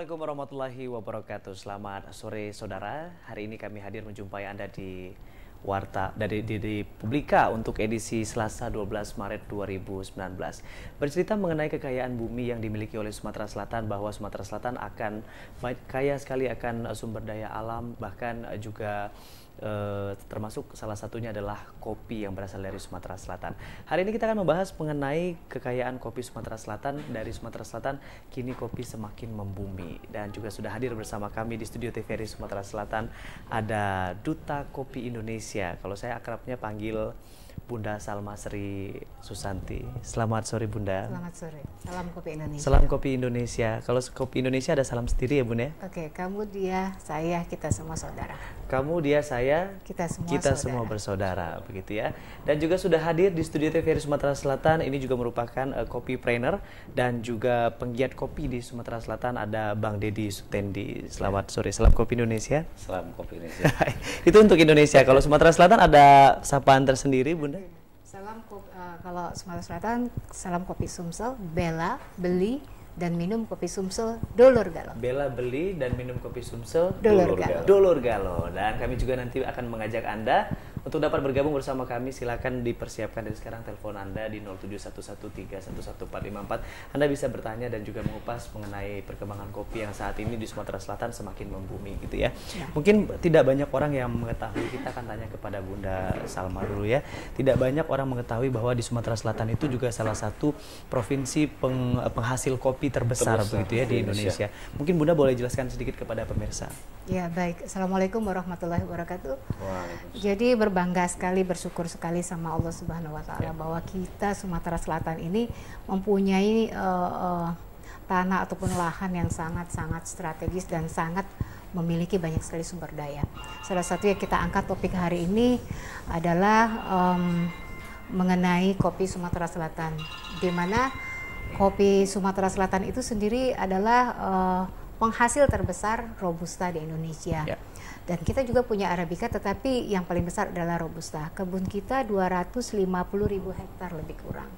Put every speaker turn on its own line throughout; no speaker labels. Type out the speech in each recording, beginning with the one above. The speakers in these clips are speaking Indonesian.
Assalamualaikum warahmatullahi wabarakatuh. Selamat sore saudara. Hari ini kami hadir menjumpai Anda di Warta di Publika untuk edisi Selasa 12 Maret 2019. Bercerita mengenai kekayaan bumi yang dimiliki oleh Sumatera Selatan, bahwa Sumatera Selatan akan kaya sekali akan sumber daya alam, bahkan juga termasuk salah satunya adalah kopi yang berasal dari Sumatera Selatan. Hari ini kita akan membahas mengenai kekayaan kopi Sumatera Selatan. Dari Sumatera Selatan kini kopi semakin membumi, dan juga sudah hadir bersama kami di studio TVRI Sumatera Selatan ada Duta Kopi Indonesia. Kalau saya akrabnya panggil Bunda Salma Sri Susanti. Selamat sore Bunda.
Selamat sore. Salam Kopi Indonesia.
Salam Kopi Indonesia. Kalau Kopi Indonesia ada salam sendiri ya Bunda?
Oke, kamu, dia, saya, kita semua saudara.
Kamu, dia, saya, kita semua bersaudara, begitu ya. Dan juga sudah hadir di studio TVRI Sumatera Selatan. Ini juga merupakan kopi trainer dan juga penggiat kopi di Sumatera Selatan. Ada Bang Dedi Sutendi. Selamat sore. Salam Kopi Indonesia.
Salam Kopi Indonesia.
Itu untuk Indonesia. Kalau Sumatera Selatan ada sapaan tersendiri Bunda?
Salam kalau Sumatera Selatan, salam kopi Sumsel, bela, beli, dan minum kopi Sumsel Dulur Galo.
Bela, beli, dan minum kopi Sumsel
Dulur Galo.
Dulur Galo. Dan kami juga nanti akan mengajak Anda untuk dapat bergabung bersama kami. Silakan dipersiapkan dari sekarang telepon Anda di 07113114454. Anda bisa bertanya dan juga mengupas mengenai perkembangan kopi yang saat ini di Sumatera Selatan semakin membumi, gitu ya. Mungkin tidak banyak orang yang mengetahui, kita akan tanya kepada Bunda Salma dulu ya. Tidak banyak orang mengetahui bahwa di Sumatera Selatan itu juga salah satu provinsi penghasil kopi terbesar begitu ya di Indonesia. Mungkin Bunda boleh jelaskan sedikit kepada pemirsa.
Ya, baik. Assalamualaikum warahmatullahi wabarakatuh. Jadi berbangga sekali, bersyukur sekali sama Allah Subhanahu wa Ta'ala bahwa kita Sumatera Selatan ini mempunyai tanah ataupun lahan yang sangat-sangat strategis dan sangat memiliki banyak sekali sumber daya. Salah satu yang kita angkat topik hari ini adalah mengenai kopi Sumatera Selatan, di mana kopi Sumatera Selatan itu sendiri adalah penghasil terbesar Robusta di Indonesia. Dan kita juga punya Arabica, tetapi yang paling besar adalah Robusta. Kebun kita 250.000 hektar lebih kurang.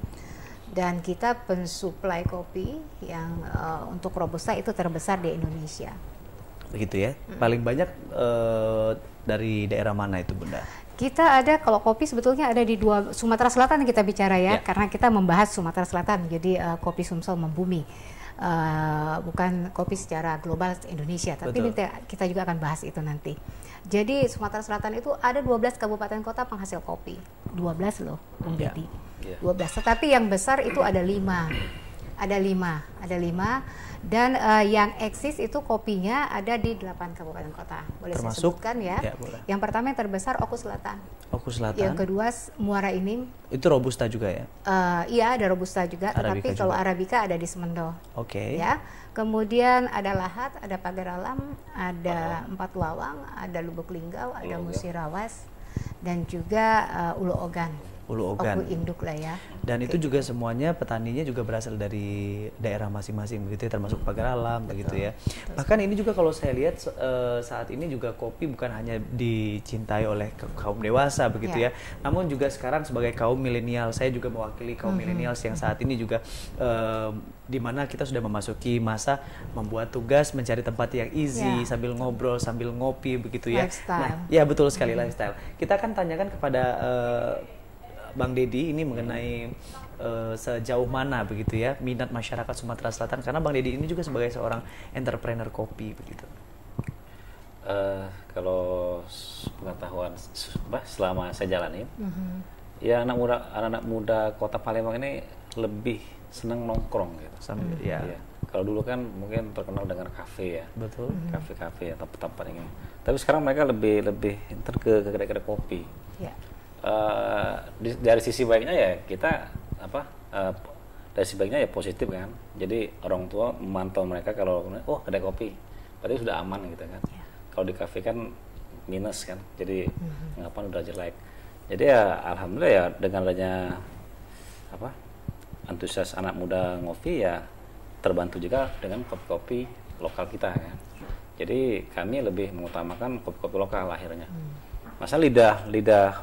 Dan kita pensuplai kopi yang untuk Robusta itu terbesar di Indonesia.
Begitu ya. Paling banyak dari daerah mana itu Bunda?
Kita ada, kalau kopi sebetulnya ada di Sumatera Selatan kita bicara ya, karena kita membahas Sumatera Selatan, jadi kopi Sumsel membumi, bukan kopi secara global Indonesia, tapi kita juga akan bahas itu nanti. Jadi Sumatera Selatan itu ada 12 kabupaten kota penghasil kopi, 12 loh, Bung Dedi, 12. Tetapi yang besar itu ada 5. Ada lima, dan yang eksis itu kopinya ada di 8 kabupaten kota. Boleh saya sebutkan ya? Yang pertama yang terbesar Oku Selatan.
Oku Selatan.
Yang kedua Muara Enim.
Itu Robusta juga ya?
Iya, ada Robusta juga,
Arabica
tetapi kalau
juga.
Arabica ada di Semendo.
Oke.
Ya. Kemudian ada Lahat, ada Pagar Alam, ada Empat Lawang, ada Lubuk Linggau, ada Musirawas, dan juga Ulu Ogan.
Ulu Ogan.
Oku induk lah ya.
Dan itu juga semuanya petaninya juga berasal dari daerah masing-masing begitu ya, termasuk Pagar Alam begitu ya. Bahkan ini juga kalau saya lihat saat ini juga kopi bukan hanya dicintai oleh kaum dewasa begitu ya. Namun juga sekarang sebagai kaum milenial, saya juga mewakili kaum milenial yang saat ini juga di mana kita sudah memasuki masa membuat tugas mencari tempat yang easy sambil ngobrol, sambil ngopi begitu ya.
Lifestyle.
Nah, ya betul sekali lifestyle. Kita akan tanyakan kepada Bang Dedi ini mengenai sejauh mana begitu ya minat masyarakat Sumatera Selatan, karena Bang Dedi ini juga sebagai seorang entrepreneur kopi begitu.
Kalau pengetahuan selama saya jalanin, ya anak-anak muda Kota Palembang ini lebih senang nongkrong gitu.
Ya.
Kalau dulu kan mungkin terkenal dengan kafe ya.
Betul.
Kafe-kafe ya, tempat-tempat ini. Tapi sekarang mereka lebih ke kedai-kedai kopi.
Ya.
Dari sisi baiknya ya kita dari sisi baiknya ya positif kan. Jadi orang tua memantau mereka, kalau kedai kopi berarti sudah aman gitu kan. Kalau di kafe kan minus kan, jadi ngapain udah jelek. Jadi ya alhamdulillah ya dengan adanya antusias anak muda ngopi ya terbantu juga dengan kopi-kopi lokal kita kan. Jadi kami lebih mengutamakan kopi-kopi lokal akhirnya. Masa lidah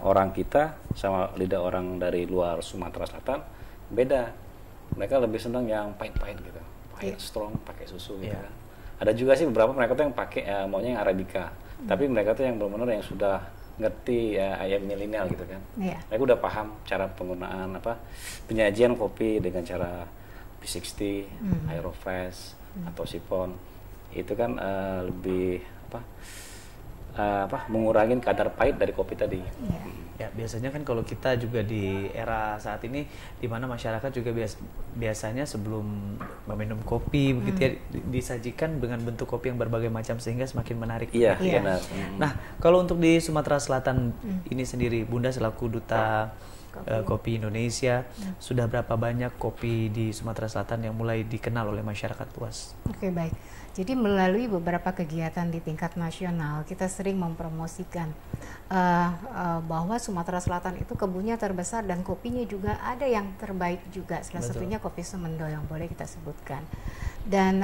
orang kita sama lidah orang dari luar Sumatera Selatan beda. Mereka lebih senang yang pahit-pahit gitu, pahit strong pakai susu gitu kan. Ada juga sih beberapa mereka tuh yang pakai maunya yang Arabica, tapi mereka tuh yang benar-benar yang sudah ngerti ayam milenial gitu kan. Mereka udah paham cara penggunaan penyajian kopi dengan cara P60, Aerofresh atau sipon. Itu kan lebih mengurangi kadar pahit dari kopi tadi.
Ya, biasanya kan kalau kita juga di era saat ini di mana masyarakat juga biasanya sebelum meminum kopi begitu ya disajikan dengan bentuk kopi yang berbagai macam sehingga semakin menarik.
Iya, benar.
Nah, kalau untuk di Sumatera Selatan ini sendiri, Bunda selaku duta kopi Indonesia, sudah berapa banyak kopi di Sumatera Selatan yang mulai dikenal oleh masyarakat luas?
Oke, baik. Jadi melalui beberapa kegiatan di tingkat nasional, kita sering mempromosikan bahwa Sumatera Selatan itu kebunnya terbesar dan kopinya juga ada yang terbaik juga. Salah satunya kopi Semendo yang boleh kita sebutkan. Dan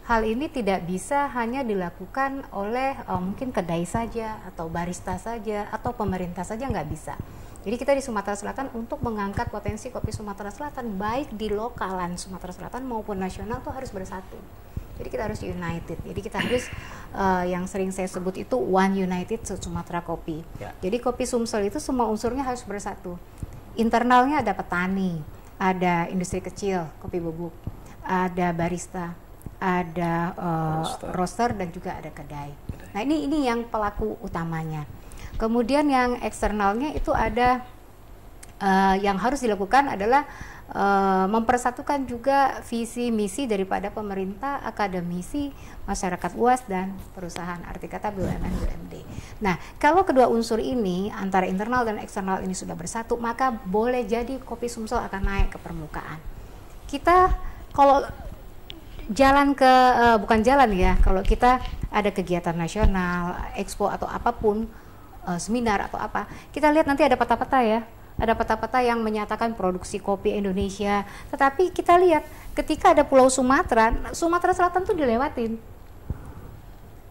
hal ini tidak bisa hanya dilakukan oleh mungkin kedai saja, atau barista saja, atau pemerintah saja, nggak bisa. Jadi kita di Sumatera Selatan untuk mengangkat potensi kopi Sumatera Selatan, baik di lokalan Sumatera Selatan maupun nasional, tuh harus bersatu. Jadi kita harus united. Jadi kita harus yang sering saya sebut itu One United Sumatera Kopi. Jadi kopi Sumsel itu semua unsurnya harus bersatu. Internalnya ada petani, ada industri kecil, kopi bubuk, ada barista, ada roaster dan juga ada kedai. Nah ini yang pelaku utamanya. Kemudian yang eksternalnya itu ada yang harus dilakukan adalah mempersatukan juga visi misi daripada pemerintah, akademisi, masyarakat luas dan perusahaan, arti kata BUMN BUMD. Nah, kalau kedua unsur ini antara internal dan eksternal ini sudah bersatu, maka boleh jadi kopi Sumsel akan naik ke permukaan. Kita kalau jalan ke bukan jalan ya, kalau kita ada kegiatan nasional, expo atau apapun, seminar atau apa, kita lihat nanti ada peta-peta ya. Ada peta-peta yang menyatakan produksi kopi Indonesia. Tetapi kita lihat ketika ada Pulau Sumatera, Sumatera Selatan tuh dilewatin.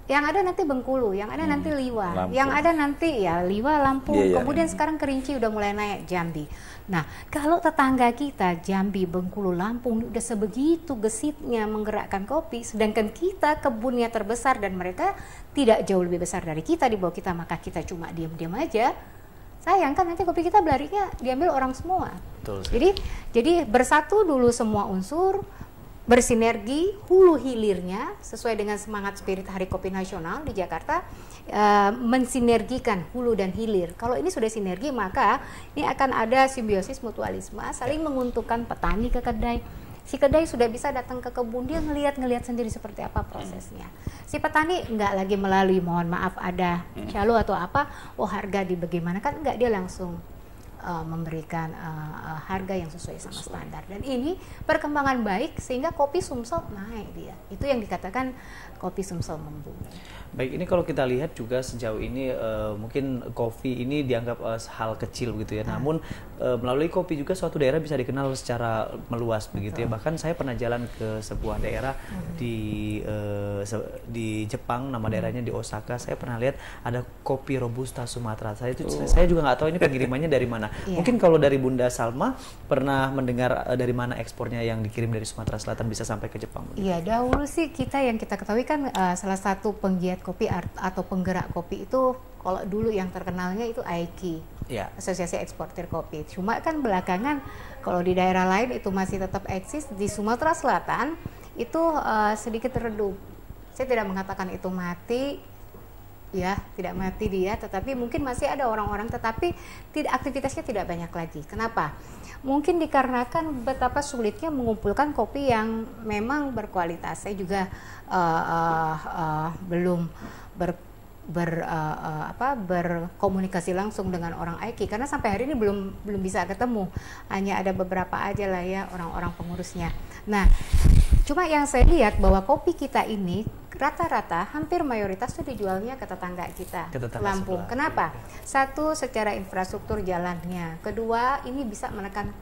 Yang ada nanti Bengkulu, yang ada nanti Liwa,
Lampung.
yang ada nanti ya Liwa, Lampung. Kemudian
iya.
sekarang Kerinci udah mulai naik, Jambi. Nah, kalau tetangga kita Jambi, Bengkulu, Lampung udah sebegitu gesitnya menggerakkan kopi, sedangkan kita kebunnya terbesar dan mereka tidak jauh lebih besar dari kita, di bawah kita, maka kita cuma diam-diam aja. Sayang kan nanti kopi kita belarinya diambil orang semua.
Betul.
Jadi bersatu dulu semua unsur, bersinergi hulu hilirnya sesuai dengan semangat spirit Hari Kopi Nasional di Jakarta, mensinergikan hulu dan hilir. Kalau ini sudah sinergi, maka ini akan ada simbiosis mutualisme, saling menguntungkan petani ke kedai. Si kedai sudah bisa datang ke kebun, dia ngelihat sendiri seperti apa prosesnya. Si petani nggak lagi melalui, mohon maaf, ada calo atau apa, harga di bagaimana, kan nggak, dia langsung memberikan harga yang sesuai sama standar. Dan ini perkembangan baik sehingga kopi Sumsel naik dia. Itu yang dikatakan kopi Sumsel membumi.
Baik, ini kalau kita lihat juga sejauh ini mungkin kopi ini dianggap hal kecil begitu ya. Namun melalui kopi juga suatu daerah bisa dikenal secara meluas begitu ya. Bahkan saya pernah jalan ke sebuah daerah di Jepang, nama daerahnya di Osaka. Saya pernah lihat ada kopi Robusta Sumatera. Saya juga nggak tahu ini pengirimannya dari mana. Mungkin kalau dari Bunda Salma pernah mendengar dari mana ekspornya yang dikirim dari Sumatera Selatan bisa sampai ke Jepang?
Iya, dahulu sih yang kita ketahui kan salah satu penggiat kopi atau penggerak kopi itu, kalau dulu yang terkenalnya itu AEKI, Asosiasi Eksportir Kopi. Cuma kan belakangan kalau di daerah lain itu masih tetap eksis, di Sumatera Selatan itu sedikit redup. Saya tidak mengatakan itu mati, ya tidak mati dia, tetapi mungkin masih ada orang-orang, tetapi aktivitasnya tidak banyak lagi. Kenapa? Mungkin dikarenakan betapa sulitnya mengumpulkan kopi yang memang berkualitas. Saya juga belum berkomunikasi langsung dengan orang AEKI karena sampai hari ini belum bisa ketemu. Hanya ada beberapa aja lah ya orang-orang pengurusnya. Nah, cuma yang saya lihat bahwa kopi kita ini rata-rata hampir mayoritas itu dijualnya ke tetangga kita, Lampung. Sebelah. Kenapa? Satu, secara infrastruktur jalannya. Kedua, ini bisa menekan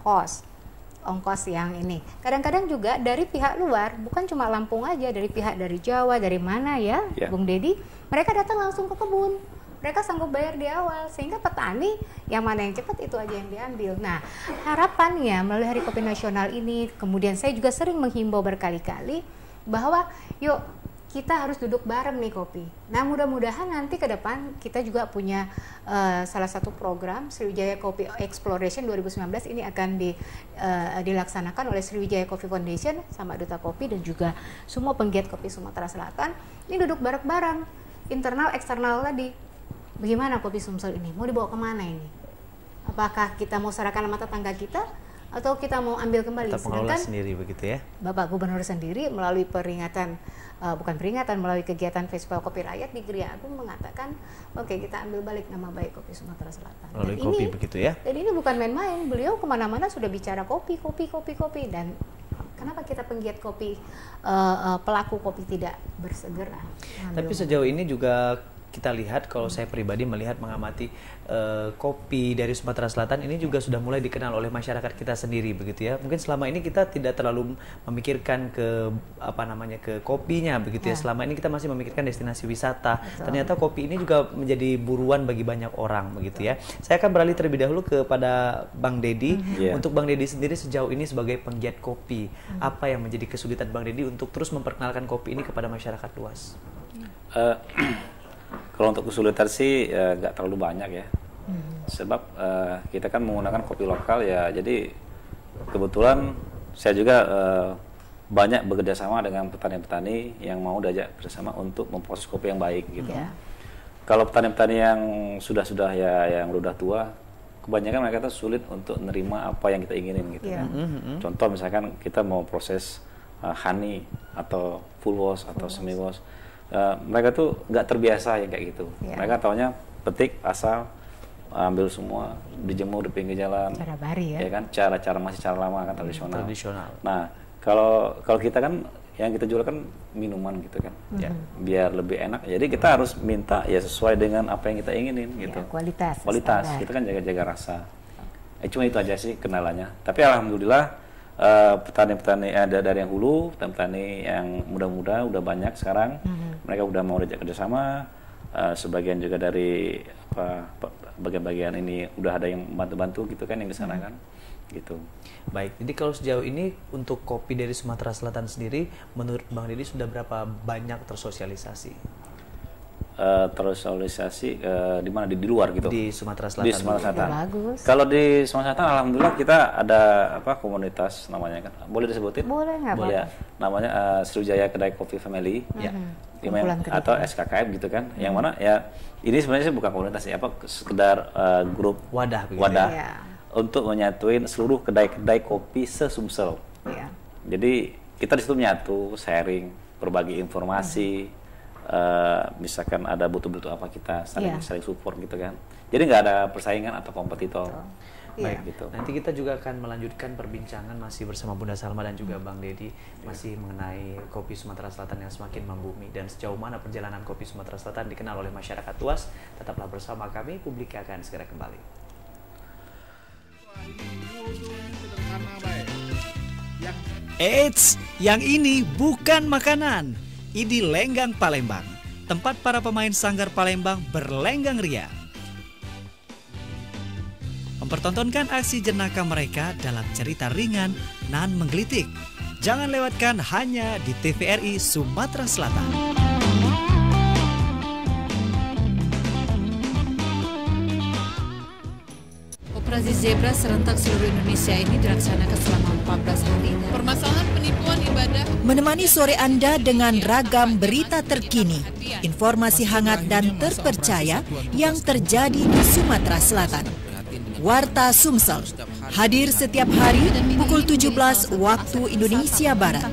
ongkos yang ini. Kadang-kadang juga dari pihak luar, bukan cuma Lampung aja, dari pihak dari Jawa, dari mana ya, Bung Dedi, mereka datang langsung ke kebun. Mereka sanggup bayar di awal, sehingga petani yang mana yang cepat itu aja yang diambil. Nah, harapannya melalui Hari Kopi Nasional ini, kemudian saya juga sering menghimbau berkali-kali bahwa yuk kita harus duduk bareng nih kopi. Nah mudah-mudahan nanti ke depan kita juga punya salah satu program Sriwijaya Coffee Exploration 2019 ini akan dilaksanakan oleh Sriwijaya Coffee Foundation sama Duta Kopi dan juga semua penggiat kopi Sumatera Selatan. Ini duduk bareng-bareng, internal eksternal tadi. Bagaimana kopi Sumsel ini? Mau dibawa kemana ini? Apakah kita mau serahkan sama tetangga kita? Atau kita mau ambil kembali?
Kita pengelola sendiri begitu ya?
Bapak Gubernur sendiri melalui melalui kegiatan Festival Kopi Rakyat di Gria Agung mengatakan, oke, kita ambil balik nama baik kopi Sumatera Selatan.
Melalui kopi begitu ya?
Dan ini bukan main-main, beliau kemana-mana sudah bicara kopi, dan kenapa kita penggiat kopi, pelaku kopi tidak bersegera?
Tapi sejauh ini juga kita lihat, kalau saya pribadi melihat mengamati kopi dari Sumatera Selatan ini juga sudah mulai dikenal oleh masyarakat kita sendiri begitu ya. Mungkin selama ini kita tidak terlalu memikirkan ke kopinya begitu ya. Selama ini kita masih memikirkan destinasi wisata. Betul. Ternyata kopi ini juga menjadi buruan bagi banyak orang begitu ya. Saya akan beralih terlebih dahulu kepada Bang Deddy. Untuk Bang Deddy sendiri sejauh ini sebagai penggiat kopi, apa yang menjadi kesulitan Bang Deddy untuk terus memperkenalkan kopi ini kepada masyarakat luas?
Kalau untuk kesulitan sih nggak terlalu banyak ya, sebab kita kan menggunakan kopi lokal ya, jadi kebetulan saya juga banyak bekerja sama dengan petani-petani yang mau diajak bersama untuk memproses kopi yang baik gitu. Kalau petani-petani yang sudah ya yang udah tua, kebanyakan mereka tuh sulit untuk menerima apa yang kita inginin gitu kan. Contoh misalkan kita mau proses honey atau full wash atau semi wash. Mereka tuh nggak terbiasa yang kayak gitu. Mereka taunya petik asal ambil semua dijemur di pinggir jalan.
Cara bari ya.
Ya kan, cara masih cara lama kan, tradisional. Nah kalau kita kan yang kita jual kan minuman gitu kan, biar lebih enak. Jadi kita harus minta ya sesuai dengan apa yang kita inginin gitu.
Kualitas.
Kita kan jaga rasa. Cuma itu aja sih kenalannya. Tapi alhamdulillah petani-petani dari yang hulu, petani yang muda-muda udah banyak sekarang. Mereka udah mau diajak kerjasama. Sebagian juga dari bagian-bagian ini udah ada yang bantu-bantu gitu kan, yang di sana kan gitu.
Baik, jadi kalau sejauh ini untuk kopi dari Sumatera Selatan sendiri, menurut Bang Deddy sudah berapa banyak tersosialisasi?
Tersosialisasi di mana, di luar gitu?
Di Sumatera Selatan.
Di Sumatera Selatan.
Bagus.
Kalau di Sumatera Selatan, alhamdulillah kita ada komunitas namanya kan, boleh disebutin?
Boleh nggak?
Boleh ya. Namanya Sriwijaya Kedai Kopi Family, atau SKKF gitu kan. Yang mana ya ini sebenarnya bukan komunitas ya, sekedar grup wadah untuk menyatuin seluruh kedai-kedai kopi se-Sumsel. Jadi kita di situ menyatu, sharing, berbagi informasi. Misalkan ada butuh-butuh apa kita saling support gitu kan. Jadi nggak ada persaingan atau kompetitor.
Baik gitu. Nanti kita juga akan melanjutkan perbincangan masih bersama Bunda Salma dan juga Bang Deddy masih mengenai kopi Sumatera Selatan yang semakin membumi dan sejauh mana perjalanan kopi Sumatera Selatan dikenal oleh masyarakat luas. Tetaplah bersama kami, Publika akan segera kembali.
Eits, yang ini bukan makanan. Ini Lenggang Palembang, tempat para pemain Sanggar Palembang berlenggang ria. Mempertontonkan aksi jenaka mereka dalam cerita ringan nan menggelitik. Jangan lewatkan hanya di TVRI Sumatera Selatan.
Operasi Zebra serentak seluruh Indonesia ini dilaksanakan selama 14 hari.
Permasalahan penipuan ibadah
Menemani sore Anda dengan ragam berita terkini, informasi hangat dan terpercaya yang terjadi di Sumatera Selatan. Warta Sumsel hadir setiap hari pukul 17 waktu Indonesia Barat,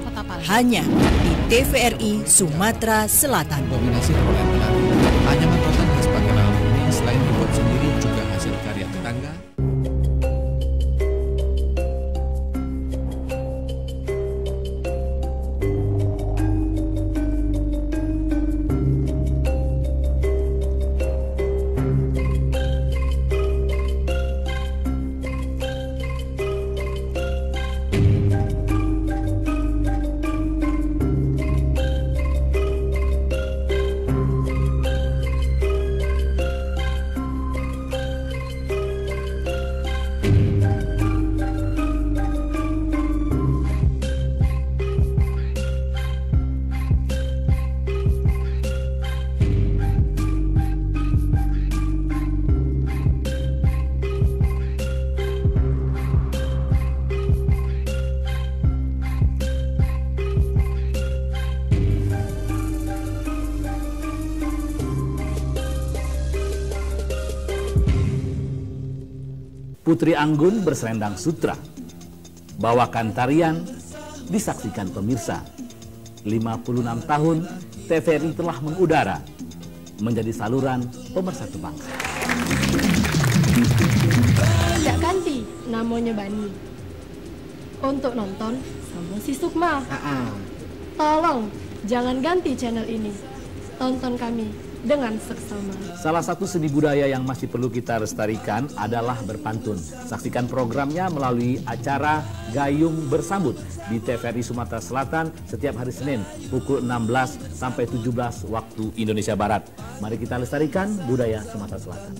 hanya di TVRI Sumatera Selatan.
Dominasi perolehan medali. Hanya manfaatan khas pakan alam ini selain dibuat sendiri juga hasil karya tetangga.
Putri Anggun berselendang sutra. Bawakan tarian disaksikan pemirsa. 56 tahun TVRI telah mengudara menjadi saluran pemersatu bangsa.
Tidak ganti namanya Bani. Untuk nonton sama si Sukma. Tolong jangan ganti channel ini. Tonton kami dengan seksama.
Salah satu seni budaya yang masih perlu kita lestarikan adalah berpantun. Saksikan programnya melalui acara Gayung Bersambut di TVRI Sumatera Selatan setiap hari Senin pukul 16 sampai 17 waktu Indonesia Barat. Mari kita lestarikan budaya Sumatera Selatan.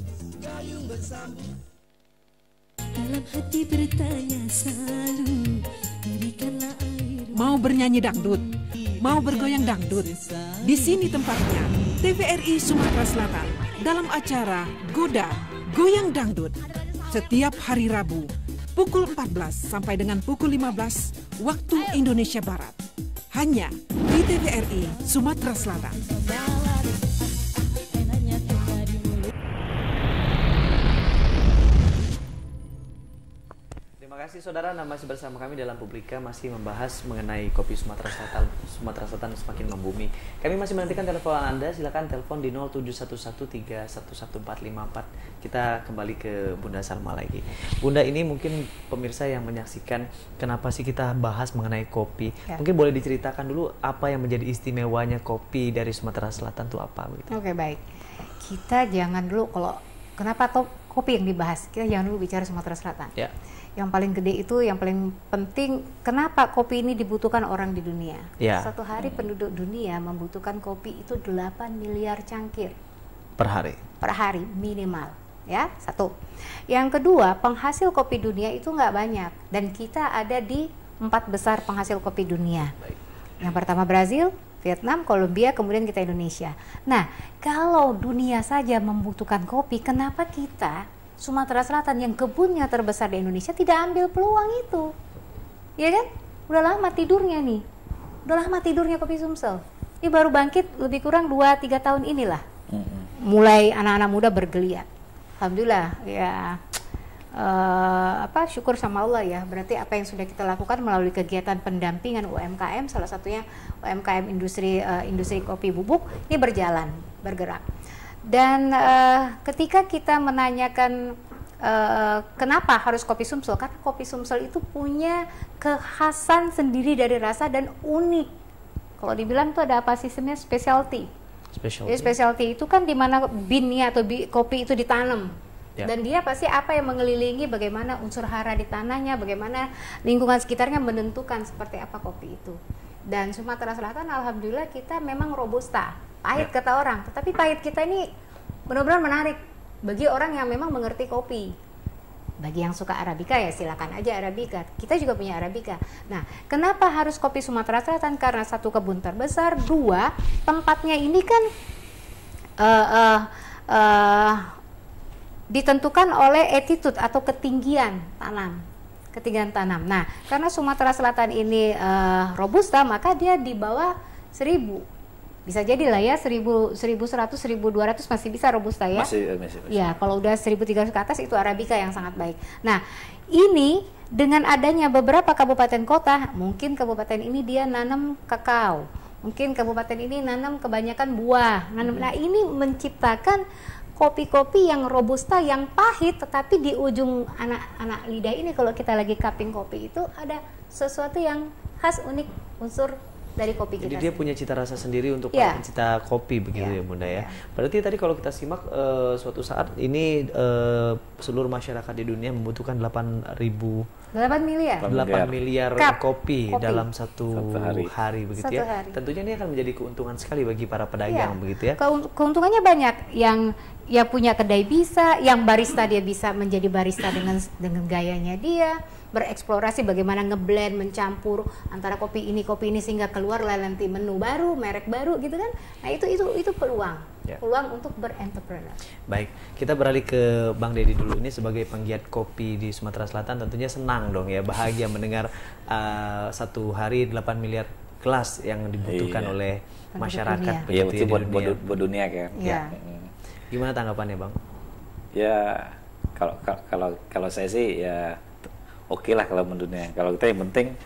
Dalam hati bertanya selalu, berikanlah air.
Mau bernyanyi dangdut? Mau bergoyang dangdut? Di sini tempatnya, TVRI Sumatera Selatan dalam acara Goda Goyang Dangdut setiap hari Rabu pukul 14 sampai dengan pukul 15 waktu Indonesia Barat. Hanya di TVRI Sumatera Selatan.
Terima kasih saudara, masih bersama kami dalam Publika, masih membahas mengenai kopi Sumatera Selatan. Sumatera Selatan semakin membumi. Kami masih menantikan telepon Anda, silakan telepon di 0711311454. Kita kembali ke Bunda Salma lagi. Bunda, ini mungkin pemirsa yang menyaksikan kenapa sih kita bahas mengenai kopi. Ya. Mungkin boleh diceritakan dulu apa yang menjadi istimewanya kopi dari Sumatera Selatan itu apa gitu.
Oke, baik. Kita jangan dulu kalau kenapa kopi yang dibahas, kita jangan dulu bicara Sumatera Selatan. Ya. Yang paling gede itu, yang paling penting, kenapa kopi ini dibutuhkan orang di dunia. Ya. Satu hari penduduk dunia membutuhkan kopi itu 8 miliar cangkir.
Per hari? Per hari minimal.
Ya, satu. Yang kedua, penghasil kopi dunia itu nggak banyak. Dan kita ada di 4 besar penghasil kopi dunia. Baik. Yang pertama Brazil, Vietnam, Kolombia, kemudian kita Indonesia. Nah, kalau dunia saja membutuhkan kopi, kenapa kita Sumatera Selatan yang kebunnya terbesar di Indonesia tidak ambil peluang itu? Ya kan? Udah lama tidurnya nih. Udah lama tidurnya kopi Sumsel. Ini baru bangkit lebih kurang 2-3 tahun inilah. Mulai anak-anak muda bergeliat. Alhamdulillah ya. Syukur sama Allah ya. Berarti apa yang sudah kita lakukan melalui kegiatan pendampingan UMKM, salah satunya UMKM industri kopi bubuk, ini berjalan, bergerak. Dan ketika kita menanyakan kenapa harus kopi Sumsel, karena kopi Sumsel itu punya kekhasan sendiri dari rasa dan unik. Kalau dibilang itu ada apa sistemnya specialty. Jadi specialty itu kan di mana binnya atau kopi itu ditanam. Ya. Dan dia pasti apa yang mengelilingi, bagaimana unsur hara di tanahnya, bagaimana lingkungan sekitarnya menentukan seperti apa kopi itu. Dan Sumatera Selatan alhamdulillah kita memang robusta. Pahit kata orang, tetapi pahit kita ini benar-benar menarik bagi orang yang memang mengerti kopi. Bagi yang suka Arabica ya silakan aja Arabica. Kita juga punya Arabica. Nah, kenapa harus kopi Sumatera Selatan? Karena satu, kebun terbesar, dua, tempatnya ini kan ditentukan oleh attitude atau ketinggian tanam. Nah, karena Sumatera Selatan ini robusta, maka dia di bawah 1000. Bisa jadi lah ya 1100, 1200 masih bisa robusta ya. Masih. Ya, kalau udah 1300 ke atas itu Arabica yang sangat baik. Nah, ini dengan adanya beberapa kabupaten kota, mungkin kabupaten ini dia nanam kakao. Mungkin kabupaten ini nanam kebanyakan buah. Nah, ini menciptakan kopi-kopi yang robusta, yang pahit, tetapi di ujung anak-anak lidah ini kalau kita lagi cupping kopi itu ada sesuatu yang khas, unik, unsur dari kopi kita.
Jadi dia punya cita rasa sendiri untuk pencipta kopi begitu ya Bunda ya. Berarti tadi kalau kita simak suatu saat ini seluruh masyarakat di dunia membutuhkan 8 miliar kopi dalam satu hari begitu ya. Tentunya ini akan menjadi keuntungan sekali bagi para pedagang begitu ya.
Keuntungannya banyak, yang punya kedai bisa, yang barista dia bisa menjadi barista dengan gayanya dia, bereksplorasi bagaimana ngeblend, mencampur antara kopi ini sehingga keluar nanti menu baru, merek baru gitu kan. Nah, itu peluang untuk berentrepreneur.
Baik, kita beralih ke Bang Deddy dulu. Ini sebagai penggiat kopi di Sumatera Selatan tentunya senang dong ya, bahagia mendengar satu hari 8 miliar gelas yang dibutuhkan oleh masyarakat.
Iya, buat dunia kan.
Iya. Gimana tanggapannya Bang?
Ya, kalau saya sih ya oke lah kalau mendunia. Kalau kita yang penting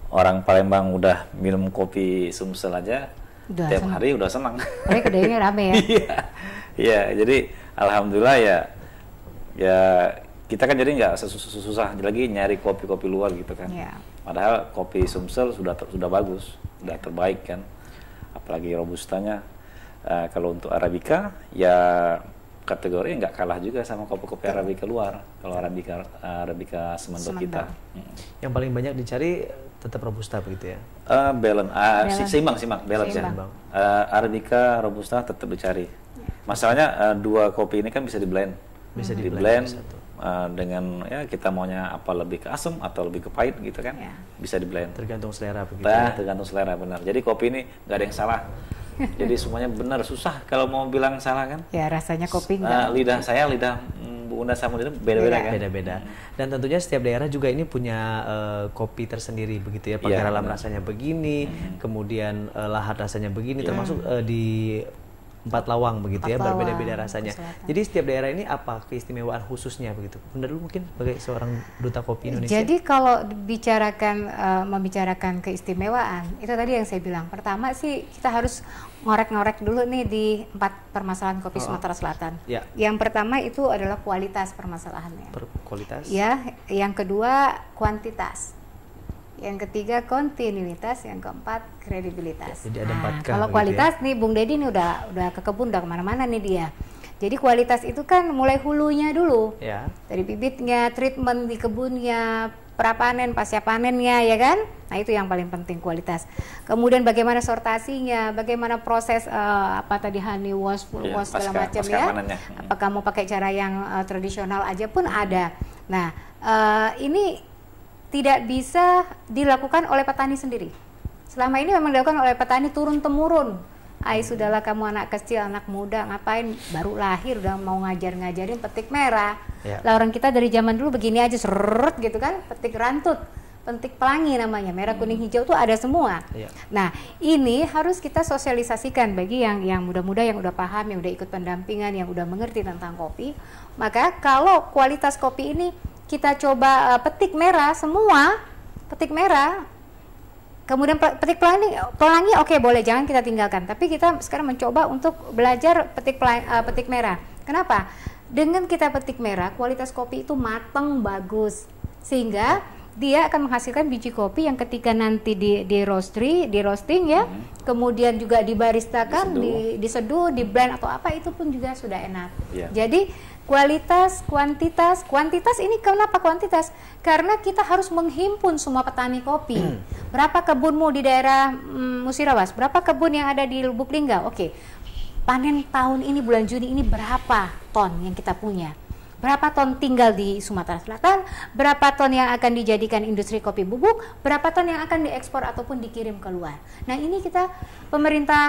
orang Palembang udah minum kopi Sumsel aja udah tiap hari udah senang.
Tapi kedainya rame ya.
Iya, jadi alhamdulillah ya kita kan jadi nggak susah lagi nyari kopi-kopi luar gitu kan. Padahal kopi Sumsel sudah bagus, sudah terbaik kan. Apalagi robustanya. Kalau untuk Arabica ya kategori nggak kalah juga sama kopi-kopi Arabica luar. Kalau Arabica Semendo kita.
Yang paling banyak dicari tetap Robusta begitu ya?
Balance. Seimbang balance ya. Arabica, Robusta tetap dicari. Masalahnya dua kopi ini kan bisa di-blend. Bisa di-blend dengan ya kita maunya apa lebih ke asam atau lebih ke pahit gitu kan. Bisa di-blend.
Tergantung selera begitu ya?
Tergantung selera, benar. Jadi kopi ini nggak ada yang salah. Jadi semuanya benar, susah kalau mau bilang salah kan.
Ya rasanya kopi enggak.
Lidah saya, lidah Bu Unda sama lidah beda-beda kan.
Beda-beda. Dan tentunya setiap daerah juga ini punya kopi tersendiri begitu ya. Pakai alam rasanya begini, kemudian lahat rasanya begini, termasuk di 4 lawang begitu ya, berbeda-beda rasanya. Jadi setiap daerah ini apa keistimewaan khususnya begitu? Bunda dulu mungkin sebagai seorang duta kopi Indonesia.
Jadi kalau membicarakan keistimewaan, itu tadi yang saya bilang. Pertama sih kita harus ngorek-ngorek dulu nih di 4 permasalahan kopi Sumatera Selatan. Yang pertama itu adalah kualitas permasalahannya.
Kualitas.
Ya, yang kedua kuantitas. Yang ketiga kontinuitas, yang keempat kredibilitas.
Jadi ada 4K.
Kalau kualitas nih Bung Dedi nih udah ke kebun, udah kemana-mana nih dia. Jadi kualitas itu kan mulai hulunya dulu, dari bibitnya, treatment di kebunnya, prapanen, pasca panennya, ya kan? Nah itu yang paling penting kualitas. Kemudian bagaimana sortasinya, bagaimana proses honey wash, full wash segala macam ya. Apakah mau pakai cara yang tradisional aja pun ada. Nah ini tidak bisa dilakukan oleh petani sendiri. Selama ini memang dilakukan oleh petani turun-temurun. Sudahlah kamu anak kecil, anak muda, ngapain baru lahir udah mau ngajarin petik merah. Lah orang kita dari zaman dulu begini aja seret gitu kan, petik rantut, petik pelangi namanya, merah, kuning, hijau tuh ada semua. Nah ini harus kita sosialisasikan bagi yang muda-muda yang udah paham, yang udah ikut pendampingan, yang udah mengerti tentang kopi. Maka kalau kualitas kopi ini kita coba petik merah semua, petik merah, kemudian petik pelangi oke, boleh, jangan kita tinggalkan. Tapi kita sekarang mencoba untuk belajar petik merah. Kenapa? Dengan kita petik merah, kualitas kopi itu matang, bagus, sehingga dia akan menghasilkan biji kopi yang ketika nanti di roasting ya, kemudian juga dibaristakan, diseduh, di blend atau apa, itu pun juga sudah enak. Jadi kualitas, kuantitas ini kenapa kuantitas? Karena kita harus menghimpun semua petani kopi. Berapa kebunmu di daerah Musirawas? Berapa kebun yang ada di Lubuk Linggau? Oke, panen tahun ini bulan Juni ini berapa ton yang kita punya? Berapa ton tinggal di Sumatera Selatan? Berapa ton yang akan dijadikan industri kopi bubuk? Berapa ton yang akan diekspor ataupun dikirim keluar? Nah ini kita pemerintah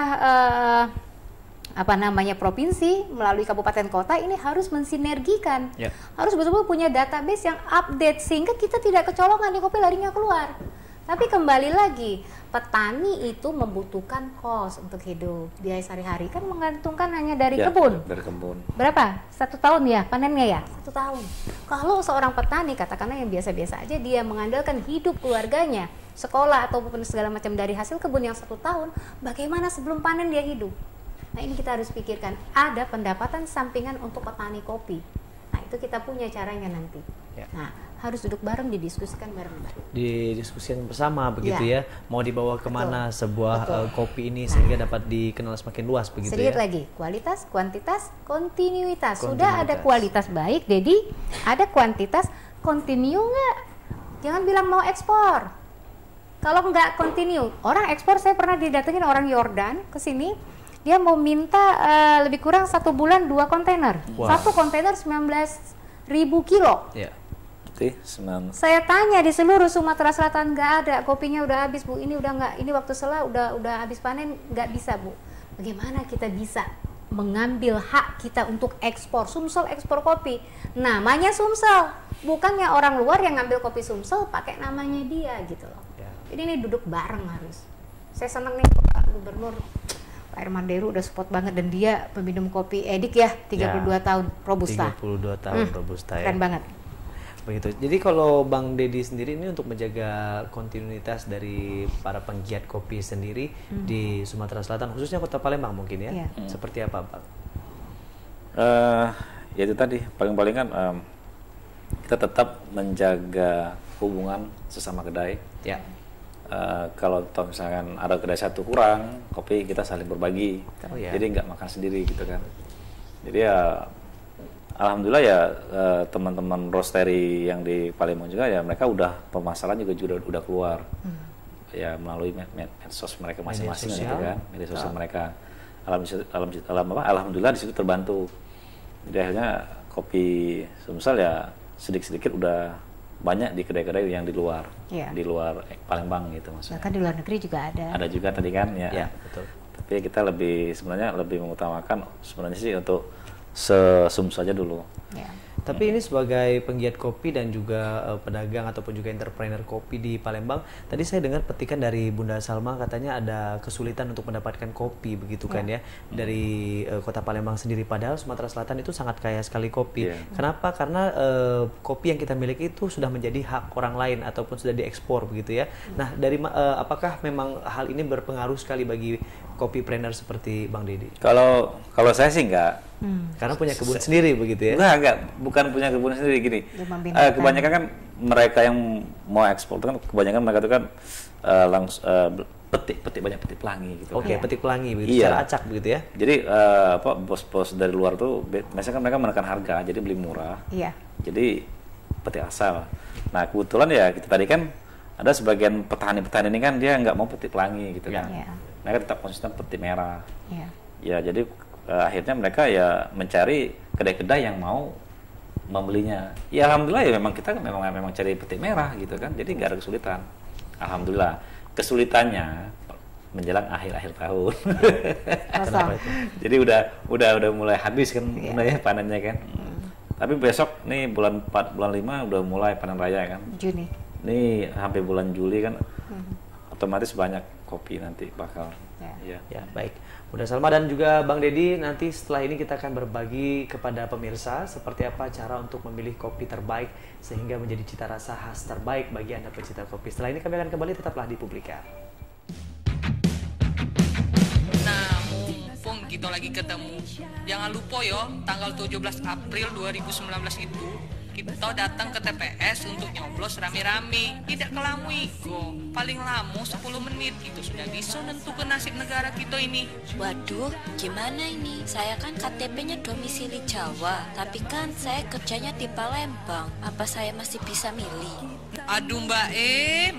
provinsi melalui kabupaten kota ini harus mensinergikan, harus betul-betul punya database yang update sehingga kita tidak kecolongan di kopi larinya keluar. Tapi kembali lagi, petani itu membutuhkan kos untuk hidup, biaya sehari-hari kan menggantungkan hanya dari kebun.
Dari kebun.
Berapa? 1 tahun ya panennya ya? 1 tahun. Kalau seorang petani katakanlah yang biasa-biasa aja, dia mengandalkan hidup keluarganya, sekolah ataupun segala macam dari hasil kebun yang 1 tahun, bagaimana sebelum panen dia hidup? Nah ini kita harus pikirkan, ada pendapatan sampingan untuk petani kopi. Nah itu kita punya caranya nanti. Nah harus duduk bareng, didiskusikan bareng-bareng.
Didiskusikan bersama begitu ya. Mau dibawa kemana sebuah kopi ini sehingga dapat dikenal semakin luas begitu
sedikit lagi, kualitas, kuantitas, kontinuitas. Sudah ada kualitas baik, jadi ada kuantitas, kontinu nggak? Jangan bilang mau ekspor. Kalau nggak kontinu, orang ekspor, saya pernah didatengin orang Yordan ke sini. Dia mau minta lebih kurang 1 bulan 2 kontainer. 1 kontainer 19.000 kilo. Saya tanya di seluruh Sumatera Selatan nggak ada, kopinya udah habis Bu. Ini udah nggak, ini waktu sela udah habis panen, nggak bisa Bu. Bagaimana kita bisa mengambil hak kita untuk ekspor? Sumsel ekspor kopi, namanya Sumsel. Bukannya orang luar yang ngambil kopi Sumsel pakai namanya dia gitu loh. Jadi ini duduk bareng harus. Saya seneng nih Pak Gubernur Pak Hermanderu udah support banget, dan dia peminum kopi edik ya, 32 tahun Robusta.
32 tahun Robusta ya.
Keren banget.
Begitu. Jadi kalau Bang Dedi sendiri ini untuk menjaga kontinuitas dari para penggiat kopi sendiri di Sumatera Selatan, khususnya Kota Palembang mungkin ya, seperti apa Bang?
Ya itu tadi, paling-paling kan kita tetap menjaga hubungan sesama kedai.
Ya.
Kalau misalkan ada kedai satu kurang kopi, kita saling berbagi. Jadi nggak makan sendiri gitu kan. Jadi ya alhamdulillah ya teman-teman roastery yang di Palembang juga ya, mereka udah permasalahan juga udah keluar ya melalui medsos mereka masing-masing gitu kan, media sosial mereka. Alhamdulillah di situ terbantu. Jadi akhirnya kopi Sumsel ya sedikit-sedikit udah banyak di kedai-kedai yang di luar Palembang gitu maksudnya.
Bahkan di luar negeri juga ada.
Ada juga tadi kan ya.
Ya, betul.
Tapi kita sebenarnya lebih mengutamakan sebenarnya sih untuk sesum saja dulu.
Ya.
Tapi ini sebagai penggiat kopi dan juga pedagang ataupun juga entrepreneur kopi di Palembang, tadi saya dengar petikan dari Bunda Salma katanya ada kesulitan untuk mendapatkan kopi begitu kan ya dari Kota Palembang sendiri, padahal Sumatera Selatan itu sangat kaya sekali kopi. Kenapa? Karena kopi yang kita miliki itu sudah menjadi hak orang lain ataupun sudah diekspor begitu ya. Nah, apakah memang hal ini berpengaruh sekali bagi kopi-planner seperti Bang Dedi?
Kalau saya sih enggak.
Karena punya kebun sendiri begitu ya?
Enggak, bukan punya kebun sendiri gini. Kebanyakan kan mereka yang mau ekspor kan kebanyakan mereka itu kan langsung banyak petik pelangi gitu.
Oke, petik pelangi begitu, secara acak begitu ya.
Jadi bos-bos dari luar tuh biasanya kan mereka menekan harga, jadi beli murah.
Iya.
Jadi petik asal. Nah, kebetulan ya kita tadi kan ada sebagian petani-petani ini kan dia nggak mau petik pelangi gitu kan. Mereka tetap konsisten petik merah. Ya, jadi akhirnya mereka ya mencari kedai-kedai yang mau membelinya. Ya alhamdulillah ya memang kita memang cari petik merah gitu kan. Jadi nggak ada kesulitan. Alhamdulillah. Kesulitannya menjelang akhir-akhir tahun. Jadi udah mulai habis kan panennya kan. Tapi besok nih bulan 4, bulan 5 udah mulai panen raya kan.
Juni.
Nih sampai bulan Juli kan otomatis banyak kopi nanti bakal.
Ya, baik. Bunda Salma dan juga Bang Dedi, nanti setelah ini kita akan berbagi kepada pemirsa seperti apa cara untuk memilih kopi terbaik sehingga menjadi cita rasa khas terbaik bagi Anda pecinta kopi. Setelah ini kami akan kembali, tetaplah di Publika.
Nah, mumpung kita lagi ketemu, jangan lupa yo, tanggal 17 April 2019 itu kita datang ke TPS untuk nyoblos rame-rame. Tidak kelamui kok, paling lama 10 menit itu sudah bisa nentukan nasib negara kita ini.
Waduh, gimana ini? Saya kan KTP-nya domisili Jawa, tapi kan saya kerjanya di Palembang. Apa saya masih bisa milih?
Aduh Mbak E,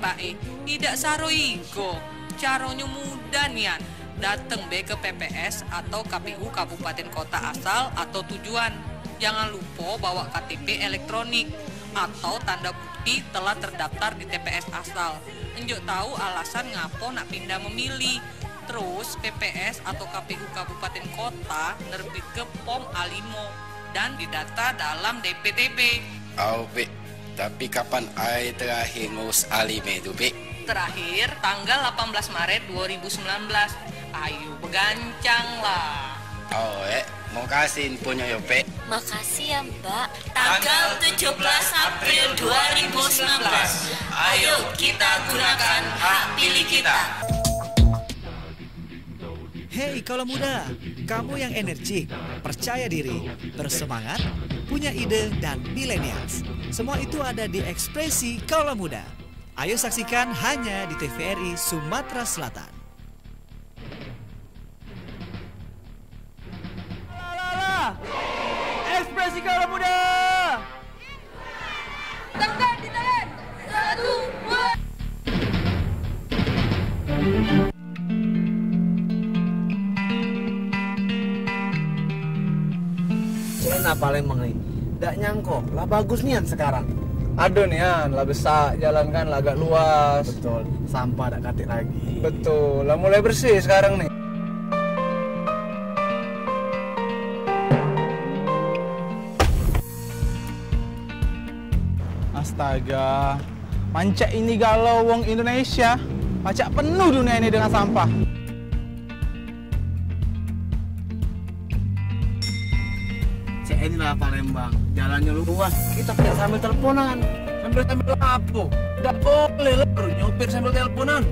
tidak saroi kok. Caranya mudah nian. Datang ke PPS atau KPU Kabupaten Kota asal atau tujuan. Jangan lupa bawa KTP elektronik atau tanda bukti telah terdaftar di TPS asal. Enjuk tahu alasan ngapo nak pindah memilih. Terus PPS atau KPU Kabupaten Kota nerbit ke POM A5 dan didata dalam DPTP.
Oh, Be. Tapi kapan ai terakhir ngurus A5 itu, Be?
Terakhir tanggal 18 Maret 2019. Ayo begancang lah.
Oh, mau kasih infonya ya, Pe.
Makasih ya, Mbak. Tanggal 17 April 2019.
Ayo kita gunakan hak pilih kita.
Hei kaula muda, kamu yang energik, percaya diri, bersemangat, punya ide dan milenials. Semua itu ada di Ekspresi Kaula Muda. Ayo saksikan hanya di TVRI Sumatera Selatan.
Ekspresi Kaula Muda.
Tangan di tangan.
1, 2. Cina Palembang nih. Nggak nyangko, lah bagus nian sekarang. Aduh nian, lah besar, jalan kan lah agak luas. Betul, sampah tak katik lagi. Betul, lah mulai bersih sekarang nih. Astaga, pancak ini galau wong Indonesia. Pacak penuh dunia ini dengan sampah. Iya Palembang, jalannya luas. Kita tidak sambil teleponan. Sambil apa? Tidak boleh lur, nyopir sambil teleponan.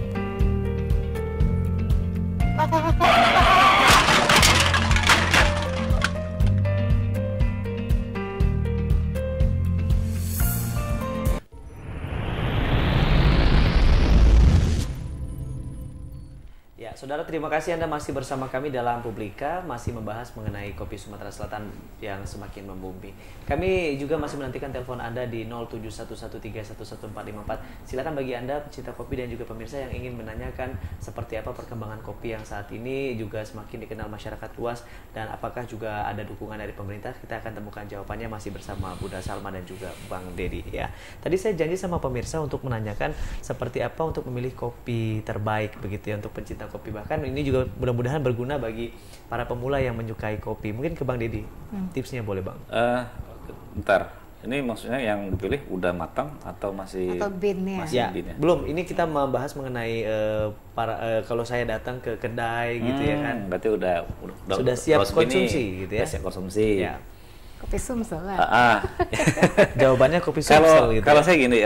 Ya, saudara, terima kasih Anda masih bersama kami dalam Publika, masih membahas mengenai kopi Sumatera Selatan yang semakin membumi. Kami juga masih menantikan telepon Anda di 07113111454. Silakan bagi Anda pecinta kopi dan juga pemirsa yang ingin menanyakan seperti apa perkembangan kopi yang saat ini juga semakin dikenal masyarakat luas, dan apakah juga ada dukungan dari pemerintah. Kita akan temukan jawabannya masih bersama Bunda Salma dan juga Bang Dedi ya. Tadi saya janji sama pemirsa untuk menanyakan seperti apa untuk memilih kopi terbaik begitu ya untuk pencinta kopi. Bahkan ini juga mudah-mudahan berguna bagi para pemula yang menyukai kopi. Mungkin ke Bang Dedi, tipsnya boleh Bang?
Bentar, ini maksudnya yang dipilih udah matang atau masih
bean-nya?
Masih
ya,
bean-nya?
Belum. Ini kita membahas mengenai kalau saya datang ke kedai gitu ya kan.
Berarti udah
sudah siap konsumsi gitu ya.
Udah siap konsumsi.
Ya.
Kopi Sumsel lah.
Jawabannya kopi Sumsel gitu.
Kalau saya gini,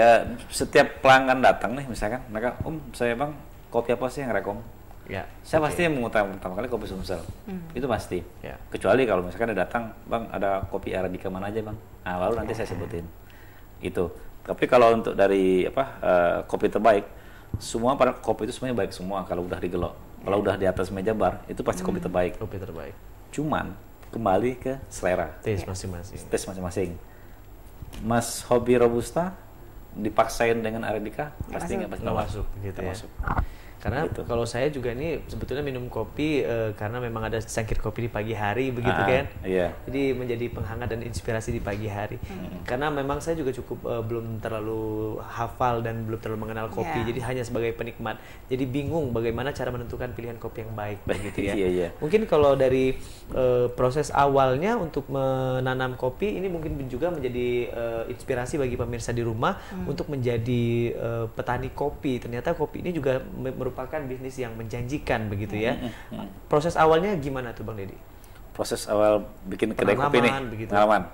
setiap pelanggan datang nih misalkan, mereka, saya Bang, kopi apa sih yang rekom?
Ya,
saya pasti mengutamakan pertama kali kopi Sumsel. Itu pasti.
Ya.
Kecuali kalau misalkan ada datang, Bang, ada kopi Arabica mana aja, Bang? Nah, baru nanti saya sebutin. Itu. Tapi kalau untuk dari kopi terbaik, semua para kopi itu semuanya baik semua kalau udah digelok. Kalau udah di atas meja bar, itu pasti kopi terbaik.
Kopi terbaik.
Cuman kembali ke selera.
Tes masing-masing.
Tes masing-masing. Mas hobi Robusta dipaksain dengan Arabica, pasti nggak
masuk gitu ya.
Masuk.
Karena kalau saya juga ini sebetulnya minum kopi karena memang ada cangkir kopi di pagi hari begitu kan.
Iya.
Jadi menjadi penghangat dan inspirasi di pagi hari. Karena memang saya juga cukup belum terlalu hafal dan belum terlalu mengenal kopi. Jadi hanya sebagai penikmat. Jadi bingung bagaimana cara menentukan pilihan kopi yang baik begitu ya.
Iya.
Mungkin kalau dari proses awalnya untuk menanam kopi ini mungkin juga menjadi inspirasi bagi pemirsa di rumah untuk menjadi petani kopi. Ternyata kopi ini juga merupakan bisnis yang menjanjikan begitu ya. Proses awalnya gimana tuh Bang Dedi?
Proses awal bikin kedai kopi nih, pengalaman.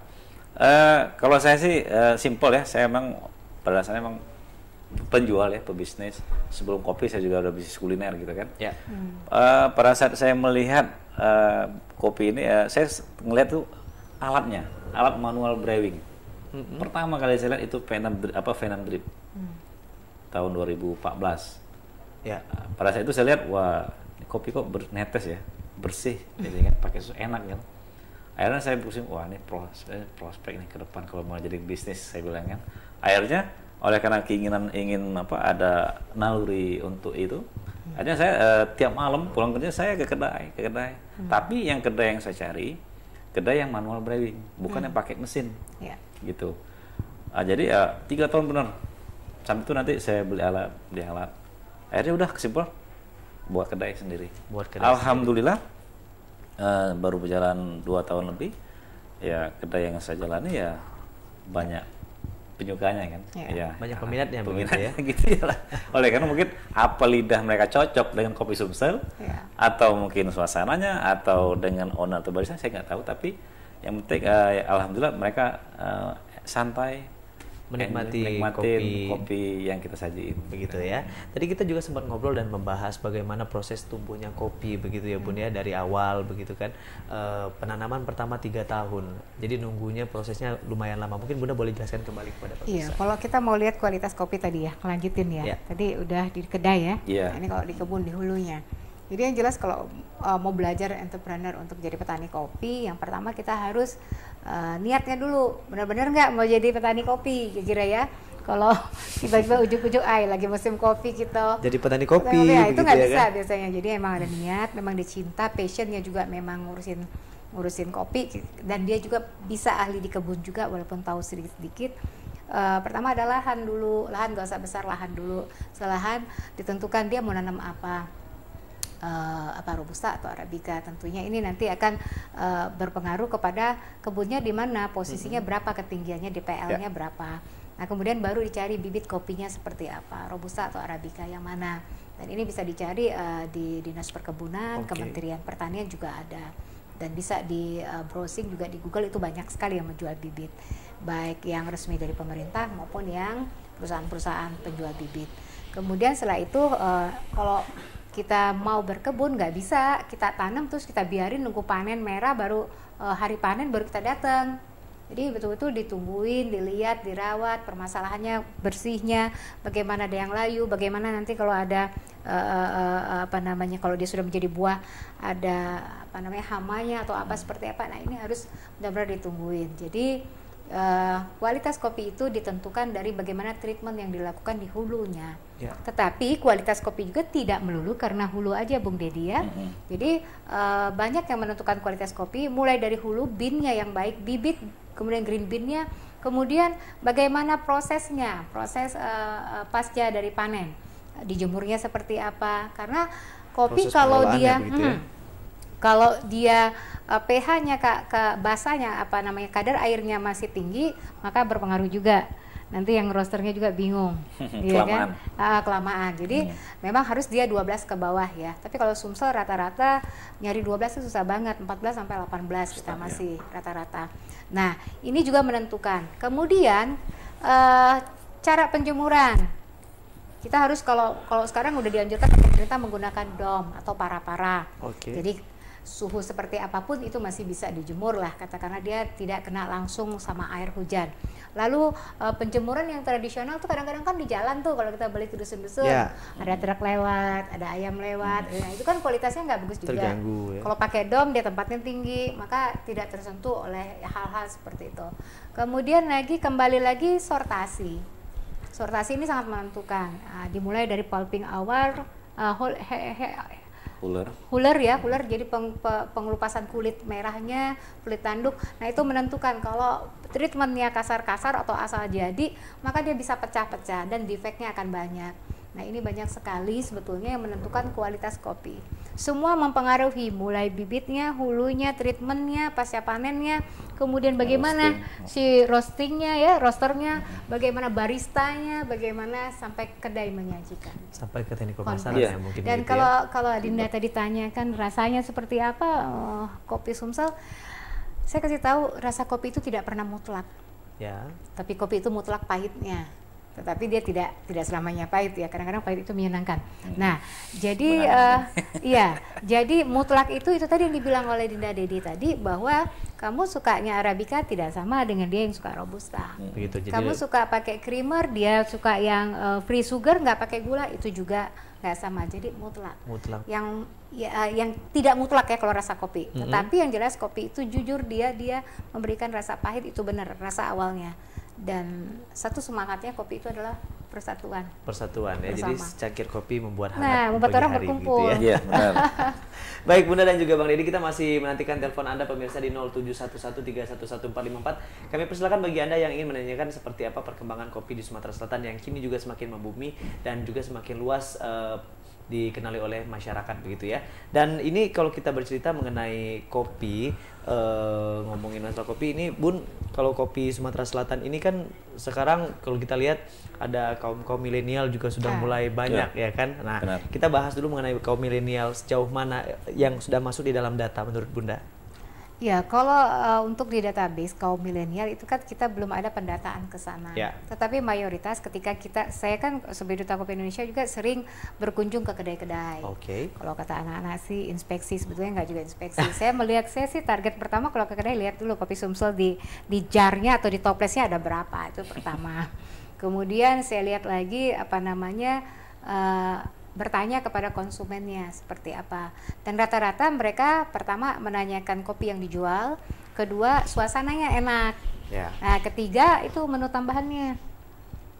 Kalau saya sih simpel ya, saya emang pada dasarnya emang penjual ya, pebisnis. Sebelum kopi saya juga udah bisnis kuliner gitu kan.
Ya.
Pada saat saya melihat kopi ini, saya ngeliat tuh alatnya, alat manual brewing. Pertama kali saya lihat itu Venom Drip tahun 2014. Ya, pada saat itu saya lihat, wah, kopi kok netes ya, bersih, jadi kan pakai susu enak kan. Akhirnya saya pusing, wah ini prospek nih ke depan kalau mau jadi bisnis, saya bilang kan. Akhirnya oleh karena keinginan ada naluri untuk itu, akhirnya saya tiap malam pulang kerja saya ke kedai. Tapi yang kedai yang saya cari, kedai yang manual brewing, bukan yang pakai mesin, gitu. Jadi 3 tahun benar. Sampai itu nanti saya beli alat. Akhirnya udah kesimpulan buat kedai sendiri. Alhamdulillah baru berjalan 2 tahun lebih, ya kedai yang saya jalani ya banyak penyukanya kan. Ya,
banyak peminatnya
ya. Gitu ya lah. Oleh karena mungkin apa lidah mereka cocok dengan kopi Sumsel, atau mungkin suasananya, atau dengan owner atau barista, saya nggak tahu. Tapi yang penting alhamdulillah mereka santai menikmati kopi yang kita sajiin
begitu ya. Tadi kita juga sempat ngobrol dan membahas bagaimana proses tumbuhnya kopi begitu ya Bun ya, dari awal begitu kan. Penanaman pertama 3 tahun. Jadi nunggunya prosesnya lumayan lama. Mungkin Bunda boleh jelaskan kembali kepada pemirsa.
Iya, kalau kita mau lihat kualitas kopi tadi ya, lanjutin ya. Tadi udah di kedai ya. Ini kalau di kebun di hulunya. Jadi yang jelas kalau mau belajar entrepreneur untuk jadi petani kopi, yang pertama kita harus niatnya dulu, benar-benar nggak mau jadi petani kopi, kira-kira ya. Kalau tiba-tiba ujuk-ujuk lagi musim kopi kita
jadi petani kopi,
ya, itu nggak
ya,
bisa
kan?
Biasanya. Jadi emang ada niat, memang dicinta, passionnya juga memang ngurusin kopi, dan dia juga bisa ahli di kebun juga walaupun tahu sedikit-sedikit. Pertama adalah lahan dulu, lahan gak usah besar, lahan dulu. Selahan ditentukan dia mau nanam apa Robusta atau Arabica. Tentunya ini nanti akan berpengaruh kepada kebunnya di mana, posisinya berapa, ketinggiannya, DPL-nya berapa. Nah kemudian baru dicari bibit kopinya seperti apa, Robusta atau Arabica yang mana. Dan ini bisa dicari di Dinas Perkebunan, Kementerian Pertanian juga ada. dan bisa di browsing juga di Google, itu banyak sekali yang menjual bibit, baik yang resmi dari pemerintah maupun yang perusahaan-perusahaan penjual bibit. Kemudian setelah itu kalau kita mau berkebun nggak bisa kita tanam terus kita biarin nunggu panen merah baru hari panen baru kita datang. Jadi betul-betul ditungguin, dilihat, dirawat, permasalahannya, bersihnya, bagaimana ada yang layu, bagaimana nanti kalau ada kalau dia sudah menjadi buah ada hamanya atau apa seperti apa. Nah, ini harus benar-benar ditungguin. Jadi kualitas kopi itu ditentukan dari bagaimana treatment yang dilakukan di hulunya. Ya. Tetapi kualitas kopi juga tidak melulu karena hulu aja, Bung Dedi ya. Jadi banyak yang menentukan kualitas kopi, mulai dari hulu, bean-nya yang baik, bibit, kemudian green bean-nya, kemudian bagaimana prosesnya, proses pasca dari panen, dijemurnya seperti apa. Karena kopi proses kalau dia kalau dia pH-nya ke basahnya kadar airnya masih tinggi, maka berpengaruh juga. Nanti yang roasternya juga bingung, ya kan? Kelamaan. Jadi memang harus dia 12 ke bawah ya. Tapi kalau Sumsel rata-rata nyari 12 itu susah banget, 14 sampai 18 kita masih rata-rata. Nah, ini juga menentukan. Kemudian cara penjemuran. Kita harus kalau sekarang udah dianjurkan pemerintah menggunakan dom atau para-para. Jadi suhu seperti apapun itu masih bisa dijemur lah, katakanlah dia tidak kena langsung sama air hujan. Lalu penjemuran yang tradisional tuh kadang-kadang kan di jalan tuh kalau kita beli ke dusun-dusun, ada truk lewat, ada ayam lewat, nah itu kan kualitasnya nggak bagus juga. Terganggu, ya. Kalau pakai dom dia tempatnya tinggi, maka tidak tersentuh oleh hal-hal seperti itu. Kemudian kembali lagi sortasi. Sortasi ini sangat menentukan. Dimulai dari pulping awal, Huller jadi pengelupasan kulit merahnya, kulit tanduk. Nah, itu menentukan kalau treatmentnya kasar-kasar atau asal jadi, maka dia bisa pecah-pecah dan defeknya akan banyak. Nah, ini banyak sekali sebetulnya yang menentukan kualitas kopi. Semua mempengaruhi, mulai bibitnya, hulunya, treatmentnya, pasca panennya, kemudian bagaimana si roastingnya roasternya, bagaimana baristanya, bagaimana sampai kedai menyajikan.
Sampai ke teknik pemasaran ya mungkin.
Dan
gitu
kalau Adinda tadi tanyakan rasanya seperti apa kopi Sumsel, saya kasih tahu rasa kopi itu tidak pernah mutlak. Ya. Tapi kopi itu mutlak pahitnya. Tetapi dia tidak selamanya pahit ya, kadang-kadang pahit itu menyenangkan. Nah, jadi jadi mutlak itu tadi yang dibilang oleh Dinda Dedi tadi, bahwa kamu sukanya Arabica tidak sama dengan dia yang suka Robusta. Begitu, kamu suka pakai creamer, dia suka yang free sugar nggak pakai gula, itu juga nggak sama. Jadi mutlak. Yang tidak mutlak ya kalau rasa kopi. Tetapi yang jelas kopi itu jujur dia memberikan rasa pahit, itu benar rasa awalnya. Dan satu semangatnya kopi itu adalah persatuan ya. Jadi secangkir kopi membuat hangat membuat orang berkumpul gitu ya. Baik Bunda dan juga Bang Dedi, kita masih menantikan telepon Anda pemirsa di 0711311454. Kami persilakan bagi Anda yang ingin menanyakan seperti apa perkembangan kopi di Sumatera Selatan yang kini juga semakin membumi dan juga semakin luas dikenali oleh masyarakat begitu ya. Dan ini kalau kita bercerita mengenai kopi, ngomongin masalah kopi ini Bun, kalau kopi Sumatera Selatan ini kan sekarang kalau kita lihat ada kaum milenial juga sudah mulai banyak ya kan. Nah, kita bahas dulu mengenai kaum milenial, sejauh mana yang sudah masuk di dalam data menurut Bunda? Ya, kalau untuk di database kaum milenial itu kan kita belum ada pendataan ke sana. Tetapi mayoritas ketika saya kan sebagai Duta Kopi Indonesia juga sering berkunjung ke kedai-kedai. Kalau kata anak-anak sih inspeksi, sebetulnya nggak juga inspeksi. Saya sih target pertama kalau ke kedai lihat dulu kopi Sumsel di jarnya atau di toplesnya ada berapa, itu pertama. Kemudian saya lihat lagi bertanya kepada konsumennya seperti apa, dan rata-rata mereka pertama menanyakan kopi yang dijual, kedua suasananya enak, nah ketiga itu menu tambahannya.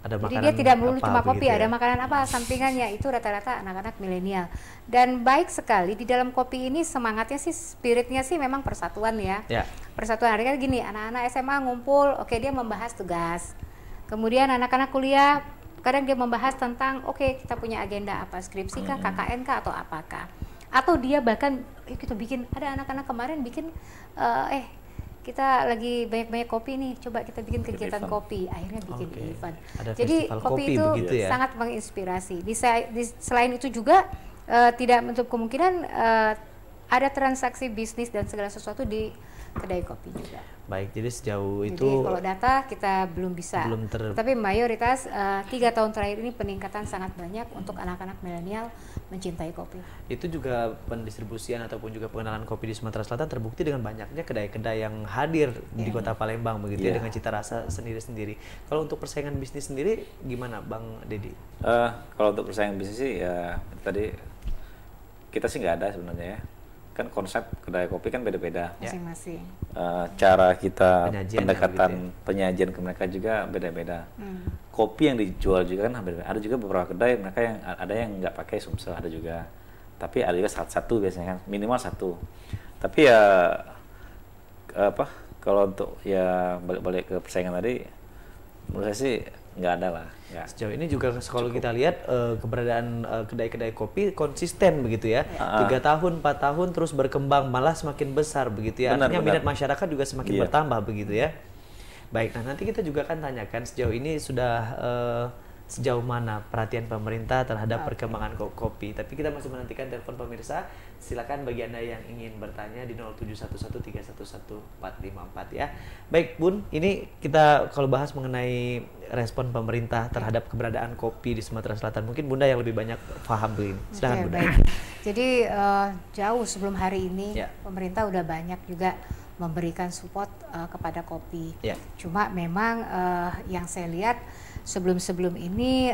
Jadi dia tidak melulu cuma kopi, ada makanan apa sampingannya, itu rata-rata anak-anak milenial. Dan baik sekali di dalam kopi ini semangatnya sih, spiritnya sih memang persatuan ya. Persatuan, artinya gini, anak-anak SMA ngumpul, dia membahas tugas, kemudian anak-anak kuliah kadang dia membahas tentang kita punya agenda apa, skripsi kah, KKN kah, atau apakah, atau dia bahkan kita bikin, ada anak-anak kemarin bikin kita lagi banyak-banyak kopi nih, coba kita bikin kegiatan kopi, akhirnya bikin event. Jadi kopi itu sangat menginspirasi. Selain itu juga tidak menutup kemungkinan ada transaksi bisnis dan segala sesuatu di kedai kopi juga.
Baik, jadi sejauh
Jadi
itu
kalau data kita belum bisa. Tapi mayoritas 3 tahun terakhir ini peningkatan sangat banyak untuk anak-anak milenial mencintai kopi.
Itu juga pendistribusian ataupun juga pengenalan kopi di Sumatera Selatan terbukti dengan banyaknya kedai-kedai yang hadir di Kota Palembang begitu ya, dengan cita rasa sendiri-sendiri. Kalau untuk persaingan bisnis sendiri gimana Bang Dedi?
Kalau untuk persaingan bisnis sih ya tadi kita sih nggak ada sebenarnya ya. Kan konsep kedai kopi kan beda-beda.
Masing-masing.
Cara kita
penyajian
penyajian ke mereka juga beda-beda. Kopi yang dijual juga kan beda-beda. Ada juga beberapa kedai mereka yang ada yang nggak pakai sumsel, ada juga. Tapi ada juga satu biasanya kan, minimal satu. Tapi ya kalau untuk ya balik-balik ke persaingan tadi, menurut saya sih nggak ada lah. Ya.
Sejauh ini juga kalau kita lihat keberadaan kedai-kedai kopi konsisten begitu ya, 3 tahun, 4 tahun terus berkembang, malah semakin besar begitu ya. Artinya minat masyarakat juga semakin bertambah begitu ya. Baik, nah nanti kita juga akan tanyakan sejauh ini sudah sejauh mana perhatian pemerintah terhadap perkembangan kopi. Tapi kita masih menantikan telepon pemirsa. Silakan bagi Anda yang ingin bertanya di 07113114454 ya. Baik Bun, ini kita kalau bahas mengenai respon pemerintah terhadap keberadaan kopi di Sumatera Selatan. Mungkin Bunda yang lebih banyak paham begini. Silakan Bunda.
Baik. Jadi jauh sebelum hari ini pemerintah udah banyak juga memberikan support kepada kopi. Cuma memang yang saya lihat sebelum-sebelum ini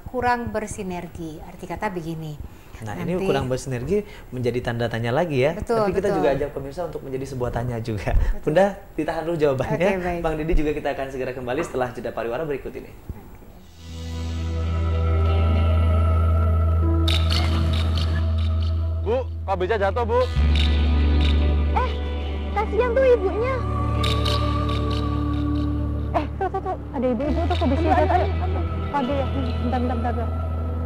kurang bersinergi. Arti kata begini.
Nah ini kurang bersinergi menjadi tanda tanya lagi ya. Tapi kita juga ajak pemirsa untuk menjadi sebuah tanya juga. Bunda ditahan dulu jawabannya. Bang Dedi juga kita akan segera kembali setelah jeda pariwara berikut ini.
Bu, kabelnya jatuh Bu.
Kasihan tuh ibunya. Tuh, ada ibu-ibu tuh kabelnya jatuh. Ada ya, bentar.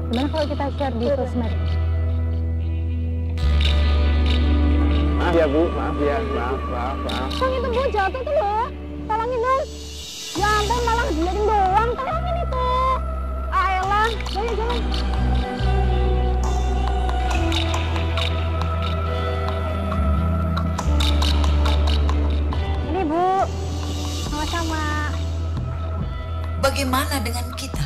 Gimana kalau kita share di sosmed?
Maaf ya Bu, maaf.
Bang itu Bu jatuh tuh loh, tolongin dong. Ya ampun malah diliatin doang, tolongin itu. Ayolah, jangan. Ini Bu, sama-sama.
Bagaimana dengan kita?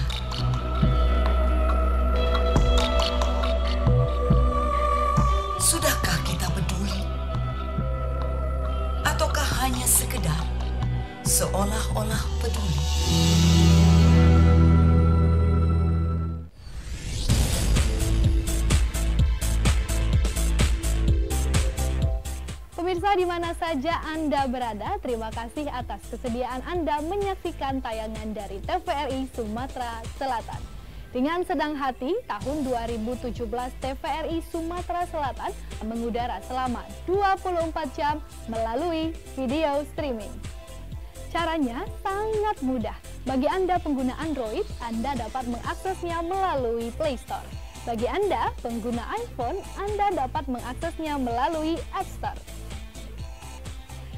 Sudahkah kita peduli? Ataukah hanya sekedar seolah-olah peduli?
Pemirsa di mana saja Anda berada, terima kasih atas kesediaan Anda menyaksikan tayangan dari TVRI Sumatera Selatan. Dengan senang hati, tahun 2017 TVRI Sumatera Selatan mengudara selama 24 jam melalui video streaming. Caranya sangat mudah. Bagi Anda pengguna Android, Anda dapat mengaksesnya melalui Play Store. Bagi Anda pengguna iPhone, Anda dapat mengaksesnya melalui App Store.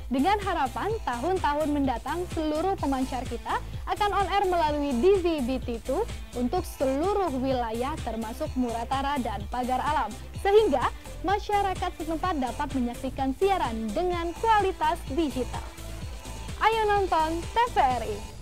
Dengan harapan tahun-tahun mendatang seluruh pemancar kita akan on air melalui DVB-T2 untuk seluruh wilayah termasuk Muratara dan Pagar Alam. Sehingga masyarakat setempat dapat menyaksikan siaran dengan kualitas digital. Ayo nonton TVRI.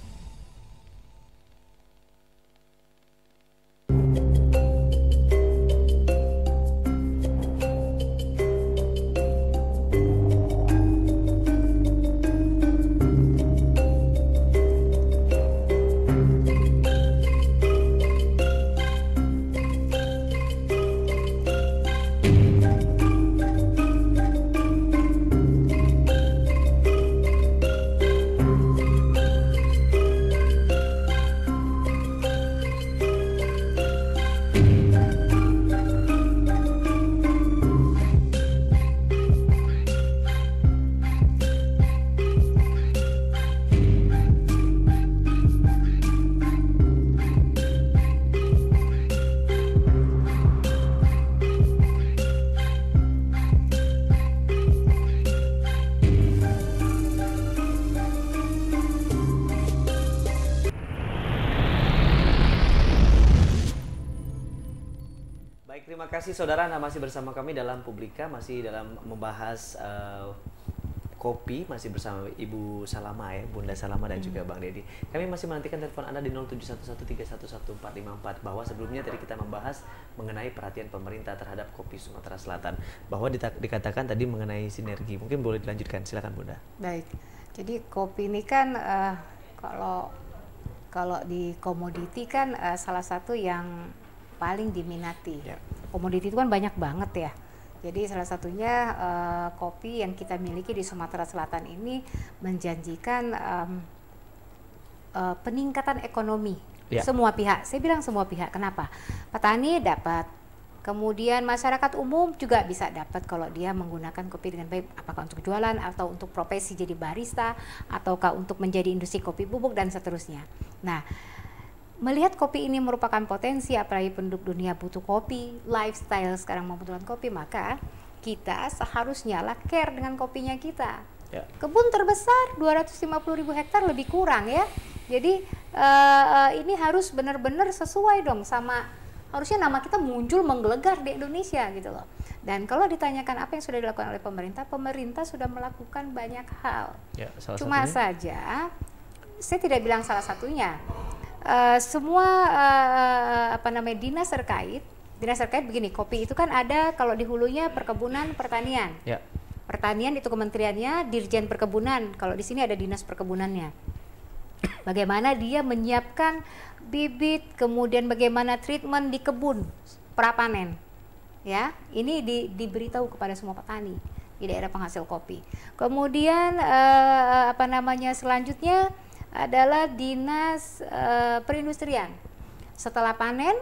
Baik, terima kasih saudara, Anda masih bersama kami dalam Publika, masih dalam membahas kopi, masih bersama Ibu Salama ya, Bunda Salama dan juga Bang Deddy. Kami masih menantikan telepon Anda di 0711311454, bahwa sebelumnya tadi kita membahas mengenai perhatian pemerintah terhadap kopi Sumatera Selatan, bahwa dikatakan tadi mengenai sinergi. Mungkin boleh dilanjutkan, silakan Bunda.
Baik, jadi kopi ini kan kalau di komoditi kan salah satu yang paling diminati. Komoditi itu kan banyak banget ya. Jadi salah satunya kopi yang kita miliki di Sumatera Selatan ini menjanjikan peningkatan ekonomi semua pihak. Saya bilang semua pihak. Kenapa? Petani dapat, kemudian masyarakat umum juga bisa dapat kalau dia menggunakan kopi dengan baik, apakah untuk jualan atau untuk profesi jadi barista, ataukah untuk menjadi industri kopi bubuk dan seterusnya. Nah, melihat kopi ini merupakan potensi, apalagi penduduk dunia butuh kopi, lifestyle sekarang membutuhkan kopi, maka kita seharusnya lah care dengan kopinya kita. Kebun terbesar 250.000 hektar lebih kurang ya. Jadi ini harus benar-benar sesuai dong sama, harusnya nama kita muncul menggelegar di Indonesia gitu loh. Dan kalau ditanyakan apa yang sudah dilakukan oleh pemerintah, pemerintah sudah melakukan banyak hal. Cuma saja saya tidak bilang salah satunya. Semua dinas terkait begini, kopi itu kan ada kalau di hulunya perkebunan pertanian. Pertanian itu kementeriannya, Dirjen Perkebunan. Kalau di sini ada dinas perkebunannya. Bagaimana dia menyiapkan bibit, kemudian bagaimana treatment di kebun prapanen. Ya, ini diberitahu kepada semua petani di daerah penghasil kopi. Kemudian selanjutnya adalah dinas perindustrian. Setelah panen,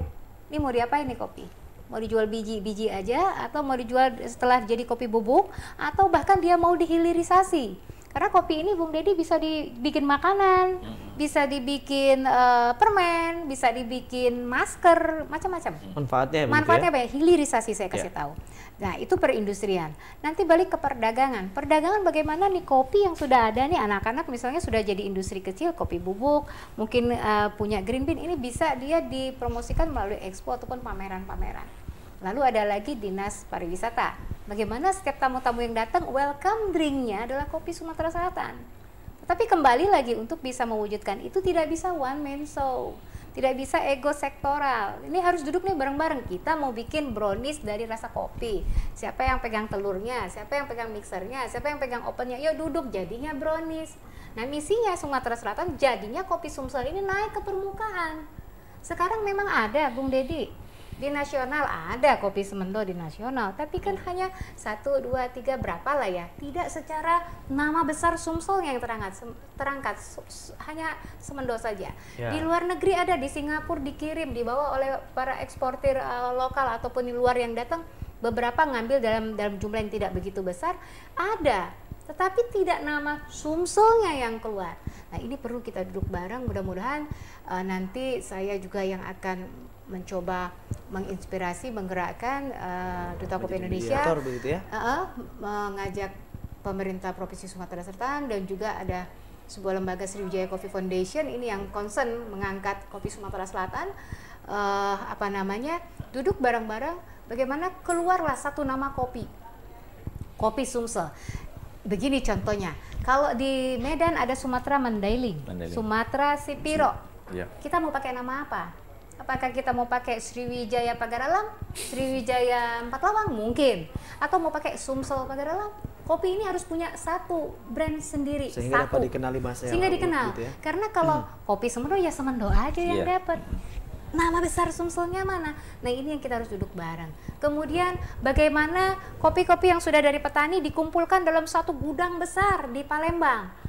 ini mau diapain nih kopi? Mau dijual biji-biji aja, atau mau dijual setelah jadi kopi bubuk, atau bahkan dia mau dihilirisasi. Karena kopi ini Bung Deddy bisa dibikin makanan, bisa dibikin permen, bisa dibikin masker, macam-macam. Manfaatnya banyak. Hilirisasi saya kasih tahu. Nah, itu perindustrian. Nanti balik ke perdagangan. Perdagangan bagaimana nih kopi yang sudah ada nih, anak-anak misalnya sudah jadi industri kecil, kopi bubuk, mungkin punya green bean, ini bisa dia dipromosikan melalui expo ataupun pameran-pameran. Lalu ada lagi dinas pariwisata. Bagaimana setiap tamu-tamu yang datang, welcome drinknya adalah kopi Sumatera Selatan. Tapi kembali lagi, untuk bisa mewujudkan itu tidak bisa one man show. Tidak bisa ego sektoral. Ini harus duduk nih bareng-bareng. Kita mau bikin brownies dari rasa kopi. Siapa yang pegang telurnya, siapa yang pegang mixernya, siapa yang pegang ovennya, yuk duduk, jadinya brownies. Nah, misinya Sumatera Selatan jadinya kopi Sumsel ini naik ke permukaan. Sekarang memang ada, Bung Deddy. Di nasional ada kopi Semendo di nasional, tapi kan hanya 1, 2, 3 berapa lah ya. Tidak secara nama besar Sumselnya yang terangkat hanya Semendo saja. Di luar negeri ada, di Singapura dikirim, dibawa oleh para eksportir lokal ataupun di luar yang datang, beberapa ngambil dalam jumlah yang tidak begitu besar, ada. Tetapi tidak nama Sumselnya yang keluar. Nah, ini perlu kita duduk bareng, mudah-mudahan nanti saya juga yang akan mencoba menginspirasi, menggerakkan Duta Kopi Indonesia, mengajak pemerintah Provinsi Sumatera Selatan, dan juga ada sebuah lembaga Sriwijaya Coffee Foundation ini yang concern mengangkat kopi Sumatera Selatan, duduk bareng-bareng, bagaimana keluarlah satu nama kopi Sumsel. Begini contohnya, kalau di Medan ada Sumatera Mandailing. Sumatera Sipiro. Kita mau pakai nama apa? Apakah kita mau pakai Sriwijaya Pagaralam, Sriwijaya Empat Lawang? Mungkin. Atau mau pakai Sumsel Pagaralam? Kopi ini harus punya satu brand sendiri.
Sehingga dapat dikenali bahasa.
Sehingga dikenal. Gitu ya? Karena kalau kopi Semendo ya Semendo aja yang dapat. Nama besar Sumselnya mana? Nah, ini yang kita harus duduk bareng. Kemudian bagaimana kopi-kopi yang sudah dari petani dikumpulkan dalam satu gudang besar di Palembang.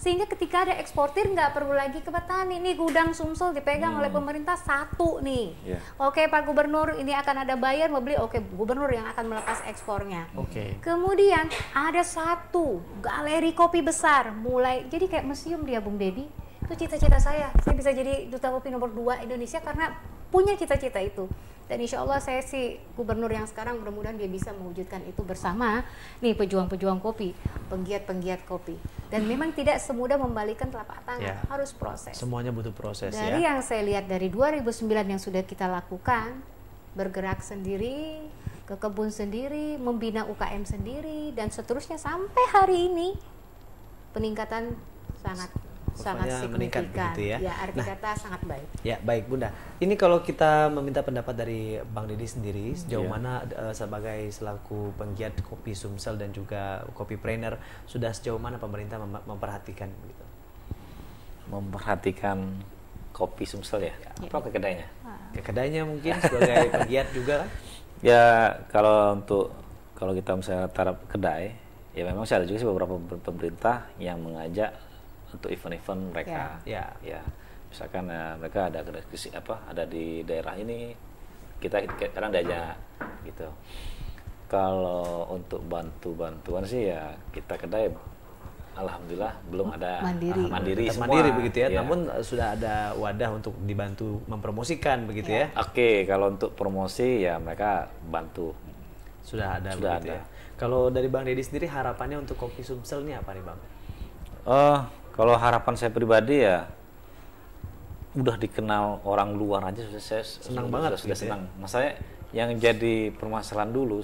Sehingga ketika ada eksportir nggak perlu lagi ke petani, nih gudang Sumsel dipegang oleh pemerintah satu nih. Oke, Pak Gubernur, ini akan ada buyer mau beli, oke, Gubernur yang akan melepas ekspornya. Kemudian ada satu galeri kopi besar, mulai jadi kayak museum dia, Bung Deddy. Itu cita-cita saya bisa jadi Duta Kopi nomor 2 Indonesia karena punya cita-cita itu. Dan insya Allah saya sih Gubernur yang sekarang mudah-mudahan dia bisa mewujudkan itu bersama nih pejuang-pejuang kopi, penggiat-penggiat kopi. Dan memang tidak semudah membalikan telapak tangan, harus proses.
Semuanya butuh proses.
Dari yang saya lihat dari 2009 yang sudah kita lakukan, bergerak sendiri, ke kebun sendiri, membina UKM sendiri, dan seterusnya sampai hari ini peningkatan sangat
meningkat
signifikan.
begitu ya.
Ya, arti kata sangat baik.
Ya, baik Bunda. Ini kalau kita meminta pendapat dari Bang Dedi sendiri, sejauh mana sebagai selaku penggiat kopi Sumsel dan juga kopi trainer, sudah sejauh mana pemerintah memperhatikan begitu?
Memperhatikan kopi Sumsel ya? Apa ke kedainya?
Ke kedainya mungkin sebagai penggiat juga?
Ya, kalau kita misalnya taruh kedai, ya memang ada juga sih beberapa pemerintah yang mengajak untuk event-event mereka, ya, misalkan mereka ada ada di daerah ini, kita kadang diajak gitu. Kalau untuk bantuan sih ya kita kedai, alhamdulillah belum ada mandiri semua.
Mandiri begitu ya, namun sudah ada wadah untuk dibantu mempromosikan begitu ya.
Oke, kalau untuk promosi ya mereka bantu.
Sudah ada begitu ya. Kalau dari Bang Dedi sendiri harapannya untuk kopi Sumsel ini apa nih Bang?
Kalau harapan saya pribadi ya udah dikenal orang luar aja sudah saya
senang banget
sudah gitu senang. Masalahnya yang jadi permasalahan dulu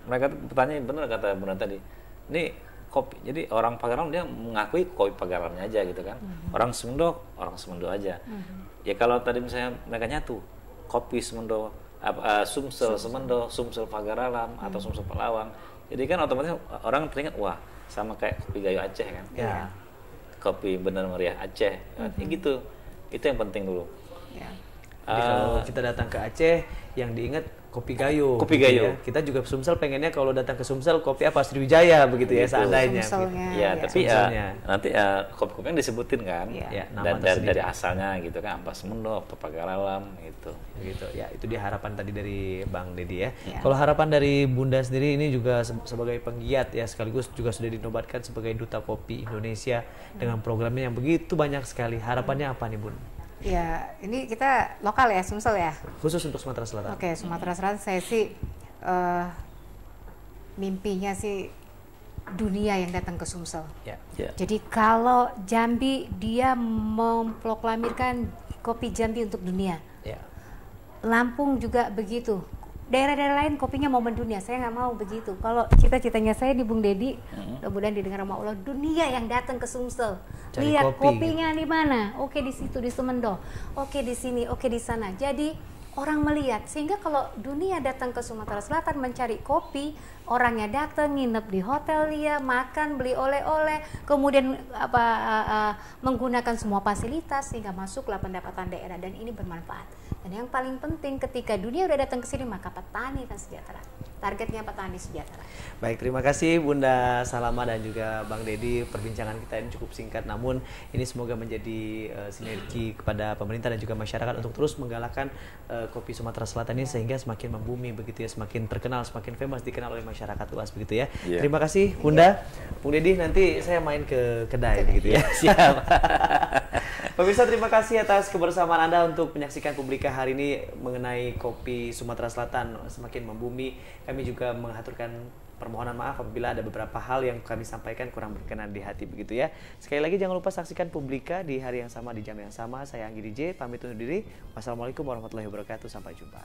mereka bertanya benar kata Bunda tadi. Ini kopi. Jadi orang Pagaran dia mengakui kopi Pagarannya aja gitu kan. Orang Semendo aja. Ya kalau tadi misalnya mereka nyatu kopi Semendo Sumsel Semendo, Sumsel Pagaralam atau Sumsel Pelawang. Jadi kan otomatis orang teringat wah sama kayak kopi Gayo Aceh kan.
Ya.
Kopi Bener Meriah Aceh, gitu. Itu yang penting dulu.
Ya. Jadi kalau kita datang ke Aceh, yang diingat kopi Gayo.
Kopi Gayo.
Ya. Kita juga Sumsel pengennya kalau datang ke Sumsel kopi apa Sriwijaya begitu ya seandainya.
Ya, tapi nanti kopi-kopi yang disebutin kan.
Ya,
dan dari asalnya gitu kan, Ampas Semendo atau Pagaralam gitu.
Gitu. Ya, itu dia harapan tadi dari Bang Dedi ya. Kalau harapan dari Bunda sendiri ini juga sebagai penggiat ya, sekaligus juga sudah dinobatkan sebagai Duta Kopi Indonesia dengan programnya yang begitu banyak sekali. Harapannya apa nih Bun?
Ya, ini kita lokal ya, Sumsel ya?
Khusus untuk Sumatera Selatan.
Oke, Sumatera Selatan saya sih mimpinya sih dunia yang datang ke Sumsel. Jadi kalau Jambi dia memproklamirkan kopi Jambi untuk dunia. Lampung juga begitu. Daerah-daerah lain kopinya mau mendunia. Saya nggak mau begitu. Kalau cita-citanya saya di Bung Dedi, mudah-mudahan didengar sama Allah, dunia yang datang ke Sumsel.
Cari
Lihat
kopi,
kopinya di mana? Oke di situ di Semendo. Oke di sini, oke di sana. Jadi orang melihat, sehingga kalau dunia datang ke Sumatera Selatan mencari kopi, orangnya datang nginep di hotel dia, makan, beli oleh-oleh, kemudian menggunakan semua fasilitas sehingga masuklah pendapatan daerah, dan ini bermanfaat. Dan yang paling penting ketika dunia udah datang ke sini, maka petani akan sejahtera. Targetnya petani sejahtera.
Baik, terima kasih Bunda Salama dan juga Bang Dedi. Perbincangan kita ini cukup singkat, namun ini semoga menjadi sinergi kepada pemerintah dan juga masyarakat untuk terus menggalakkan kopi Sumatera Selatan ini sehingga semakin membumi begitu ya, semakin terkenal, semakin famous, dikenal oleh masyarakat luas begitu ya. Terima kasih Bunda. Bung Dedi, nanti saya main ke kedai begitu ya. Siap. Pemirsa, terima kasih atas kebersamaan Anda untuk menyaksikan Publika hari ini mengenai kopi Sumatera Selatan semakin membumi. Kami juga mengaturkan permohonan maaf apabila ada beberapa hal yang kami sampaikan kurang berkenan di hati begitu ya. Sekali lagi jangan lupa saksikan Publika di hari yang sama di jam yang sama. Saya Anggi DJ pamit undur diri. Wassalamualaikum warahmatullahi wabarakatuh. Sampai jumpa.